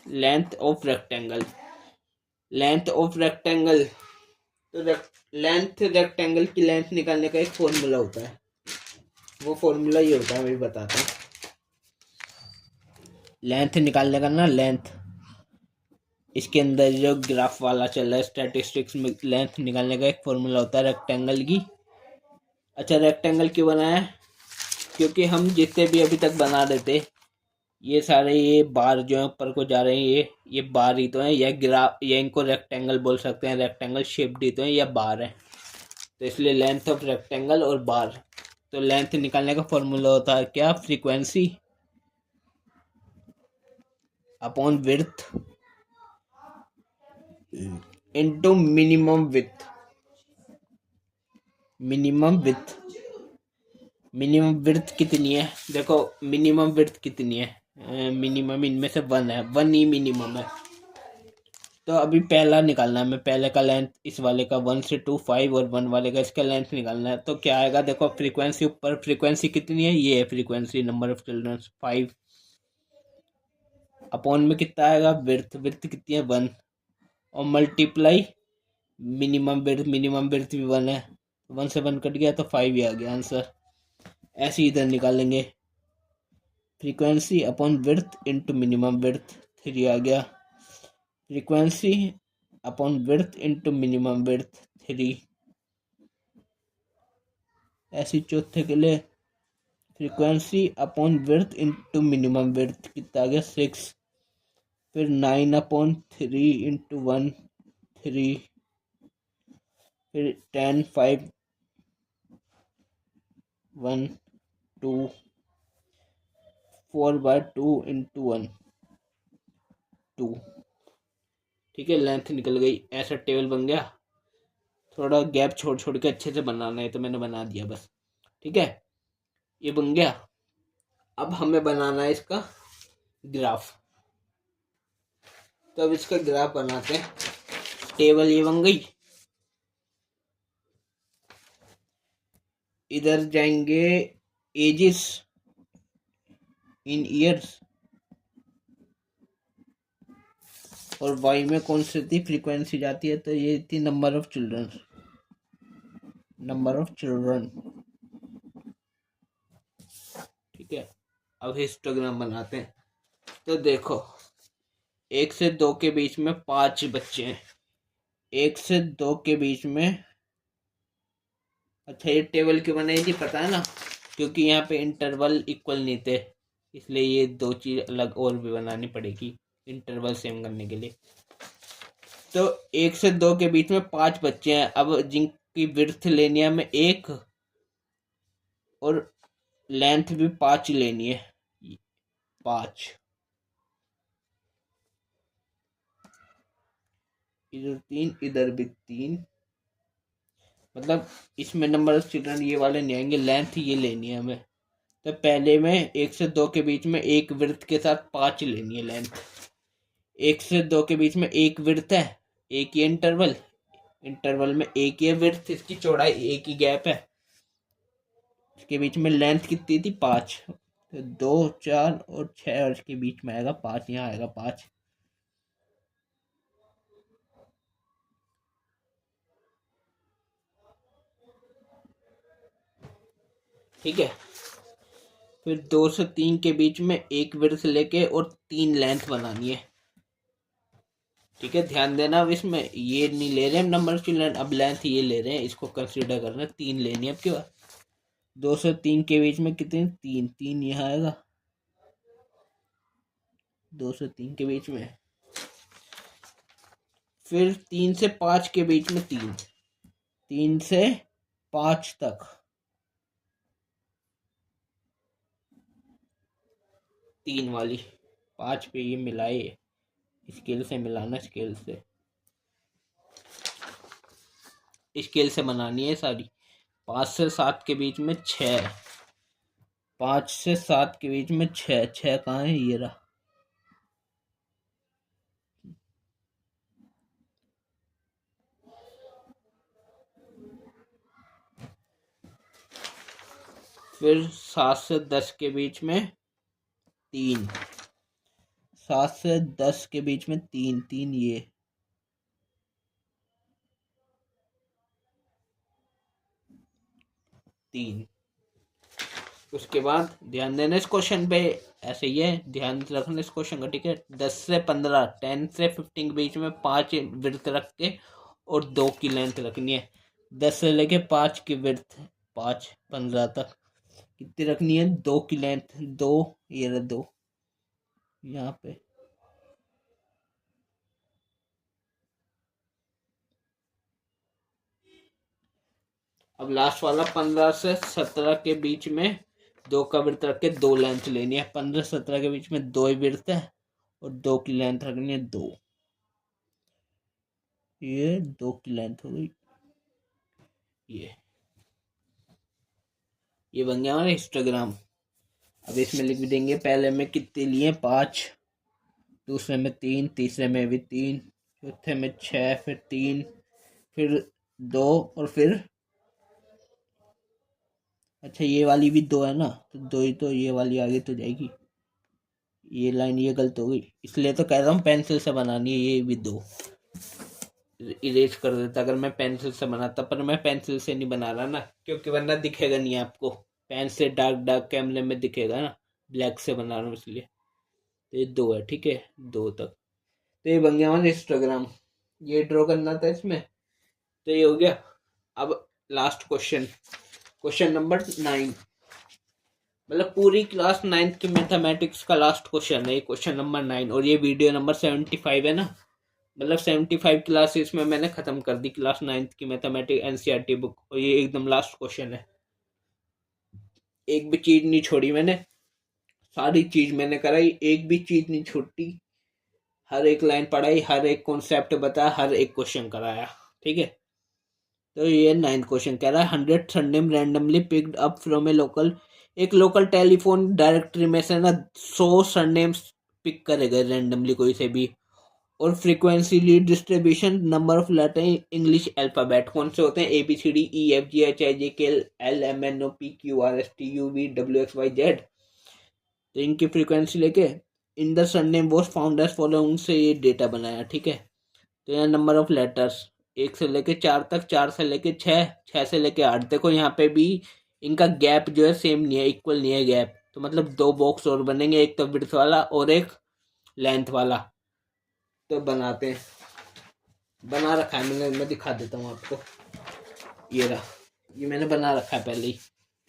length of rectangle. Length of rectangle, तो लेंथ रेक्टेंगल की लेंथ निकालने का एक फॉर्मूला होता है। वो फॉर्मूला ये होता है, मैं भी बताता हूँ। लेंथ निकालने का ना, लेंथ, इसके अंदर जो ग्राफ वाला चल रहा है स्टैटिस्टिक्स में, लेंथ निकालने का एक फॉर्मूला होता है रेक्टेंगल की। अच्छा, रेक्टेंगल क्यों बनाया है, क्योंकि हम जितने भी अभी तक बना रहे थे, ये सारे ये बार जो है ऊपर को जा रहे हैं, ये बार ही तो है, या ग्राफ, या इनको रेक्टेंगल बोल सकते हैं, रेक्टेंगल शेप्ड ही तो है, या बार है। तो इसलिए लेंथ ऑफ रेक्टेंगल और बार। तो लेंथ निकालने का फॉर्मूला होता है क्या, frequency upon width into minimum width. Minimum width, minimum width कितनी है, देखो मिनिमम विड्थ कितनी है, मिनिमम इनमें से 1 है, 1 ही मिनिमम है। तो अभी पहला निकालना है, मैं पहले का लेंथ, इस वाले का 1 से 2 5 और 1 वाले का इसका लेंथ निकालना है। तो क्या आएगा, देखो फ्रीक्वेंसी ऊपर, फ्रीक्वेंसी कितनी है, ये है frequency, number of children 5, upon में कितना आएगा, विड्थ, विड्थ कितनी है 1, और multiply minimum width, minimum width भी 1 है, 1 से 1 कट गया तो 5 ही आ गया आंसर। ऐसे ही इधर निकालेंगे, frequency upon width into minimum width, 3 आ गया। Frequency upon width into minimum width, 3। ऐसी चौथे के लिए frequency upon width into minimum width कितना आ गया, 6। फिर 9 अपॉन 3 इंटू 1, 3। फिर 10 5 1 2, 4/2 इंटू 1 2। ठीक है, लेंथ निकल गई, ऐसा टेबल बन गया। थोड़ा गैप छोड़ छोड़ के अच्छे से बनाना है, तो मैंने बना दिया बस। ठीक है, ये बन गया। अब हमें बनाना है इसका ग्राफ। तो अब इसका ग्राफ बनाते हैं। टेबल ये बन गई, इधर जाएंगे एजिस इन ईयर्स, और वाई में कौन सी थी फ्रीक्वेंसी जाती है, तो ये थी number of children, number of children. ठीक है, अब हिस्टोग्राम बनाते हैं। तो देखो 1 से 2 के बीच में 5 बच्चे हैं, 1 से 2 के बीच में। अच्छा, ये टेबल क्यों बनाई थी पता है ना, क्योंकि यहाँ पे इंटरवल इक्वल नहीं थे, इसलिए ये दो चीज अलग और भी बनानी पड़ेगी इंटरवल सेम करने के लिए। तो 1 से 2 के बीच में 5 बच्चे हैं। अब जिनकी विड्थ लेनी है हमें 1, और लेंथ भी 5 लेनी है, 5। इधर 3, इधर भी 3, मतलब इसमें नंबर ऑफ चिल्ड्रन ये वाले नहीं आएंगे, लेंथ ये लेनी है हमें। तो पहले में 1 से 2 के बीच में एक विड्थ के साथ 5 लेनी है लेंथ। 1 से 2 के बीच में एक विड्थ है, एक ही इंटरवल, इंटरवल में एक ही विड्थ, इसकी चौड़ाई एक ही गैप है, इसके बीच में लेंथ कितनी थी 5। तो 2 4 और 6, और इसके बीच में आएगा 5, यहाँ आएगा 5। ठीक है, फिर 2 से 3 के बीच में एक विड्थ लेके और 3 लेंथ बनानी है। ठीक है, ध्यान देना, अब इसमें ये नहीं ले रहे हम नंबर ऑफ चिल्ड्रन, अब लेंथ ये ले रहे हैं, इसको कंसीडर करना, 3 लेनी है अब की बार। 2 से 3 के बीच में कितनी, 3, 3 यहाँ आएगा, 2 से 3 के बीच में, फिर 3 से 5 के बीच में 3, 3 से 5 तक 3 वाली, 5 पे ये मिलाए, स्केल से मिलाना, स्केल से बनानी है सारी। 5 से 7 के बीच में 6, 5 से 7 के बीच में 6, 6 कहाँ है, ये रहा। फिर 7 से 10 के बीच में 3, 7 से 10 के बीच में 3, 3 ये, तीन। उसके बाद ध्यान देना इस क्वेश्चन पे, ऐसे ही है, ध्यान रखना इस क्वेश्चन का, ठीक है। 10 से 15, 10 से 15 के बीच में 5 विड्थ रख के और 2 की लेंथ रखनी है। 10 से लेके 5 की विड्थ, 5 15 तक कितनी रखनी है, 2 की लेंथ, 2, ये रहा 2 यहाँ पे। अब लास्ट वाला 15 से 17 के बीच में 2 का वृत्त रख के 2 लेंथ लेनी है। 15 17 के बीच में 2 ही वृत्त है और 2 की लेंथ रखनी है 2, ये 2 की लेंथ हो गई। ये बन गया हमारा हिस्टोग्राम। अब इसमें लिख भी देंगे, पहले में कितने लिए 5, दूसरे में 3, तीसरे में भी 3, चौथे में 6, फिर 3, फिर 2 और फिर, अच्छा ये वाली भी 2 है ना, तो 2 ही, तो ये वाली आगे तो जाएगी। ये लाइन ये गलत हो गई, इसलिए तो कह रहा हूँ पेंसिल से बनानी है। ये भी 2 इरेज कर देता अगर मैं पेंसिल से बनाता, पर मैं पेंसिल से नहीं बना रहा ना, क्योंकि वरना दिखेगा नहीं आपको। पेन से डार्क डार्क कैमरे में दिखेगा ना, ब्लैक से बना रहा हूँ इसलिए। तो ये 2 है, ठीक है, 2 तक। तो ये बन गया हमारा हिस्टोग्राम, ये ड्रॉ करना था इसमें, तो ये हो गया। अब लास्ट क्वेश्चन, क्वेश्चन नंबर 9, मतलब पूरी क्लास 9th की मैथमेटिक्स का लास्ट क्वेश्चन है ये, क्वेश्चन नंबर 9। और ये वीडियो नंबर 75 है ना, मतलब 75 क्लासेस में मैंने खत्म कर दी क्लास 9th की मैथमेटिक्स एनसीईआरटी बुक, और ये एकदम लास्ट क्वेश्चन है। एक भी चीज नहीं छोड़ी मैंने, सारी चीज मैंने कराई, एक भी चीज नहीं छोड़ी। हर एक लाइन पढ़ाई, हर एक कॉन्सेप्ट बताया, हर एक क्वेश्चन कराया, ठीक है। तो ये 9th क्वेश्चन कह रहा है, 100 surname randomly picked up from A local, एक लोकल टेलीफोन डायरेक्टरी में से ना 100 सरनेम्स पिक करे गए रैंडमली कोई से भी, और frequency lead distribution number of letter English alphabet कौन से होते हैं, ABCDEFGHIJK LMNOPQRSTUVWXYZ, तो इनकी फ्रीक्वेंसी लेके in the surname was found as following से ये डेटा बनाया, ठीक है। तो यहाँ नंबर ऑफ लेटर्स 1 से लेके 4 तक, 4 से लेके 6, 6 से लेके 8। देखो यहाँ पे भी इनका गैप जो है सेम नहीं है, इक्वल नहीं है गैप, तो मतलब 2 बॉक्स और बनेंगे, एक तो विड्थ वाला और एक लेंथ वाला। तो बनाते हैं, बना रखा है मैंने, मैं दिखा देता हूँ आपको। ये रहा, ये मैंने बना रखा है, पहले ही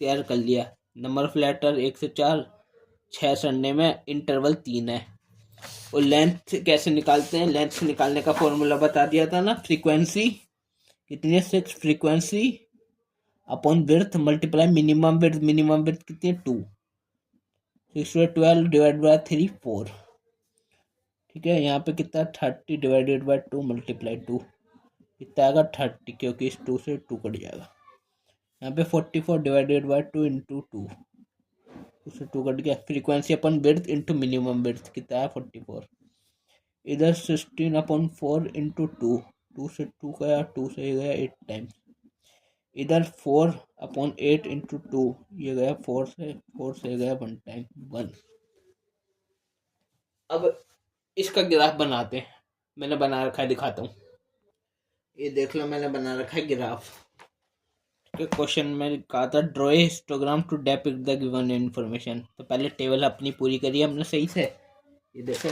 तैयार कर लिया। नंबर ऑफ लेटर 1 से 4, 6 सन्ने में, इंटरवल 3 है। और लेंथ कैसे निकालते हैं, लेंथ निकालने का फॉर्मूला बता दिया था ना, फ्रीक्वेंसी कितनी है 6, frequency upon width multiply minimum width, minimum width कितनी है 2, 6 12 डिवाइड बाय 3 4, ठीक है। यहाँ पे कितना 30 डिवाइडेड बाय 2 मल्टीप्लाई 2, कितना आएगा 30, क्योंकि इस 2 से 2 कट जाएगा। यहाँ पे 44 डिवाइडेड बाय 2 इंटू 2, उससे 2 कट गया। फ्रीक्वेंसी अपन विड्थ इंटू मिनिमम विड्थ कितना है 44, इधर 16 अपॉन 4 इंटू 2, 2 से 2 गया, 2 से गया 8 टाइम्स, इधर 4 अपॉन 8 इंटू 2, ये गया 4 से गया 1 टाइम 1। अब इसका ग्राफ बनाते हैं, मैंने बना रखा है, दिखाता हूँ। ये देख लो, मैंने बना रखा है ग्राफ के। क्वेश्चन में कहा था draw a histogram to depict the given information, तो पहले टेबल अपनी पूरी करी हमने सही से। ये देखो,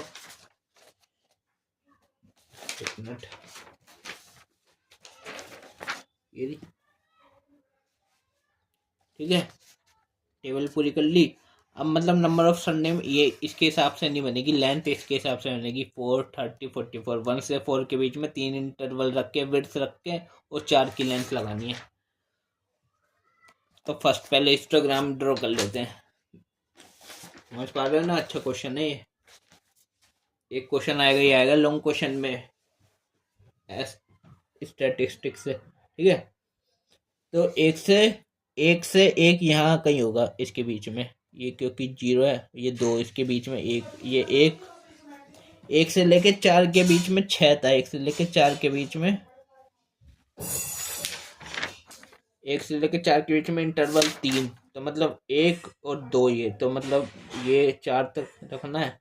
एक मिनट, ये ठीक है, टेबल पूरी कर ली। अब मतलब नंबर ऑफ सरनेम ये इसके हिसाब से नहीं बनेगी, लेंथ इसके हिसाब से बनेगी 4, 30, 44। 1 से 4 के बीच में 3 इंटरवल रख के, विड्थ रख के, और 4 की लेंथ लगानी है। तो फर्स्ट पहले हिस्टोग्राम ड्रॉ कर लेते हैं। समझ पा रहे हो ना? अच्छा क्वेश्चन है ये। एक क्वेश्चन आएगा ही आएगा लॉन्ग क्वेश्चन में स्टैटिस्टिक्स से, ठीक है। तो एक से एक यहाँ कहीं होगा इसके बीच में, ये क्योंकि 0 है, ये 2 इसके बीच में, एक ये एक से लेके 4 के बीच में 6 था, एक से लेके 4 के बीच में, एक से लेके 4 के बीच में इंटरवल 3, तो मतलब 1 और 2, ये तो मतलब ये 4 तक रखना है।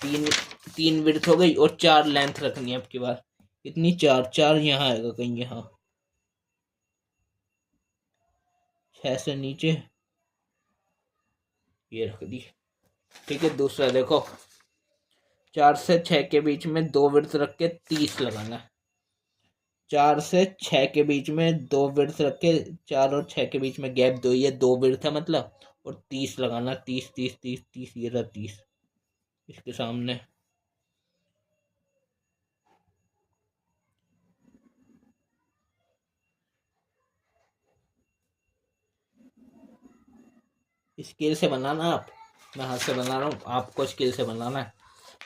3 विड्थ हो गई और 4 लेंथ रखनी है आपकी बार। इतनी 4 यहाँ आएगा कहीं, यहाँ 6 से नीचे ये रख दी, ठीक है। दूसरा देखो, 4 से 6 के बीच में 2 विड्थ रख के 30 लगाना है। 4 से 6 के बीच में 2 विड्थ रख के, 4 और 6 के बीच में गैप 2, ये 2 विड्थ है मतलब, और 30 लगाना। 30 30 30 30, ये रहा 30 इसके सामने। स्केल से बनाना आप, मैं हाथ से बना रहा हूँ, आपको स्केल से बनाना है।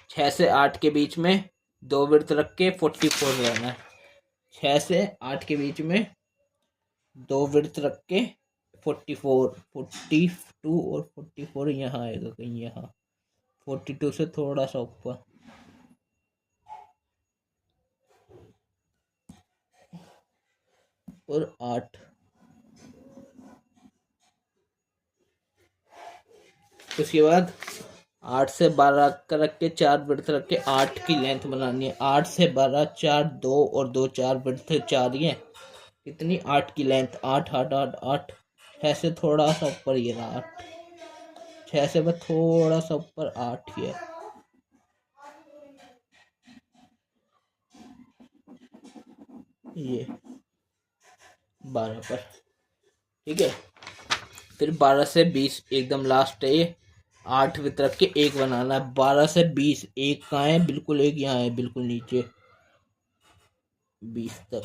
6 से 8 के बीच में 2 विड्थ रख के 44 लगाना है। 6 से 8 के बीच में 2 विड्थ रख के 44, 42 और 44 यहाँ आएगा कहीं, यहाँ 42 से थोड़ा सा ऊपर, और 8। उसके बाद 8 से 12 का रख के 4 विड्थ रख के 8 की लेंथ बनानी है। 8 से 12, 4 2 और 2 4 विड्थ 4 ही है, कितनी 8 की लेंथ, 8 8 8 8। 6 से थोड़ा सा ऊपर ये रहा 8, 6 से बस थोड़ा सा ऊपर 8 ही है। ये 12 पर, ठीक है। फिर 12 से 20 एकदम लास्ट है ये, 8 विथ रख के 1 बनाना है। 12 से 20 एक कहाँ है, बिल्कुल एक यहाँ है, बिल्कुल नीचे 20 तक।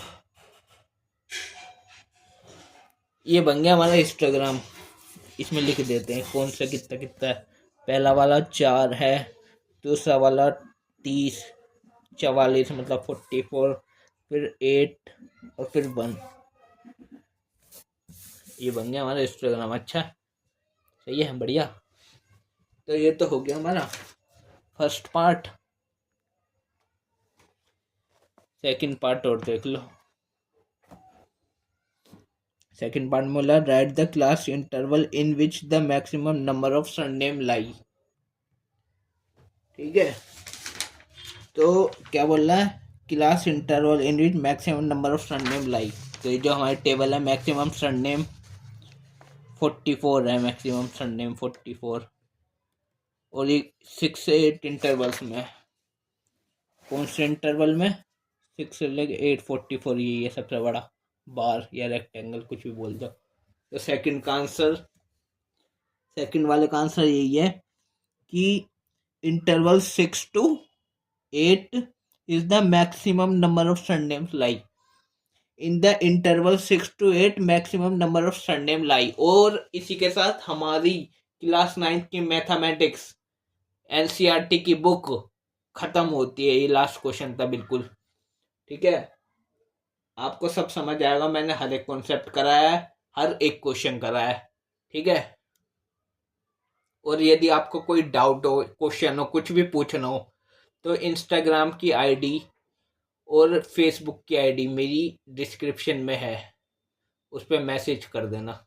ये बन गया हमारा हिस्टोग्राम। इसमें लिख देते हैं कौन सा कितना कितना है। पहला वाला 4 है, दूसरा वाला 30, 44 मतलब 44, फिर 8 और फिर 1। ये बन गया हमारा हिस्टोग्राम। अच्छा, सही है, बढ़िया। तो ये तो हो गया हमारा फर्स्ट पार्ट। सेकंड पार्ट और देख लो। सेकंड पार्ट में बोला write the class interval in which the maximum number of surname lie, ठीक है। तो क्या बोल रहा है, class interval in which maximum number of surname lie. तो ये जो हमारी टेबल है, मैक्सिमम सरनेम 44 है, मैक्सिमम सरनेम 44, और ये 6 से 8 इंटरवल्स में। कौन से इंटरवल में? 6 से लेके 8, 44, ये सबसे बड़ा बार या रेक्टेंगल, कुछ भी बोल दो। तो सेकंड का आंसर, सेकंड वाले का आंसर यही है कि interval 6 to 8 is the maximum number of surnames lie. In the interval 6 to 8 maximum number of surname lie. और इसी के साथ हमारी क्लास 9 की मैथमेटिक्स एनसीईआरटी की बुक खत्म होती है। ये लास्ट क्वेश्चन था बिल्कुल, ठीक है। आपको सब समझ आएगा, मैंने हर एक कॉन्सेप्ट कराया है, हर एक क्वेश्चन कराया है, ठीक है। और यदि आपको कोई डाउट हो, क्वेश्चन हो, कुछ भी पूछना हो, तो इंस्टाग्राम की आईडी और फेसबुक की आईडी मेरी डिस्क्रिप्शन में है, उस पर मैसेज कर देना।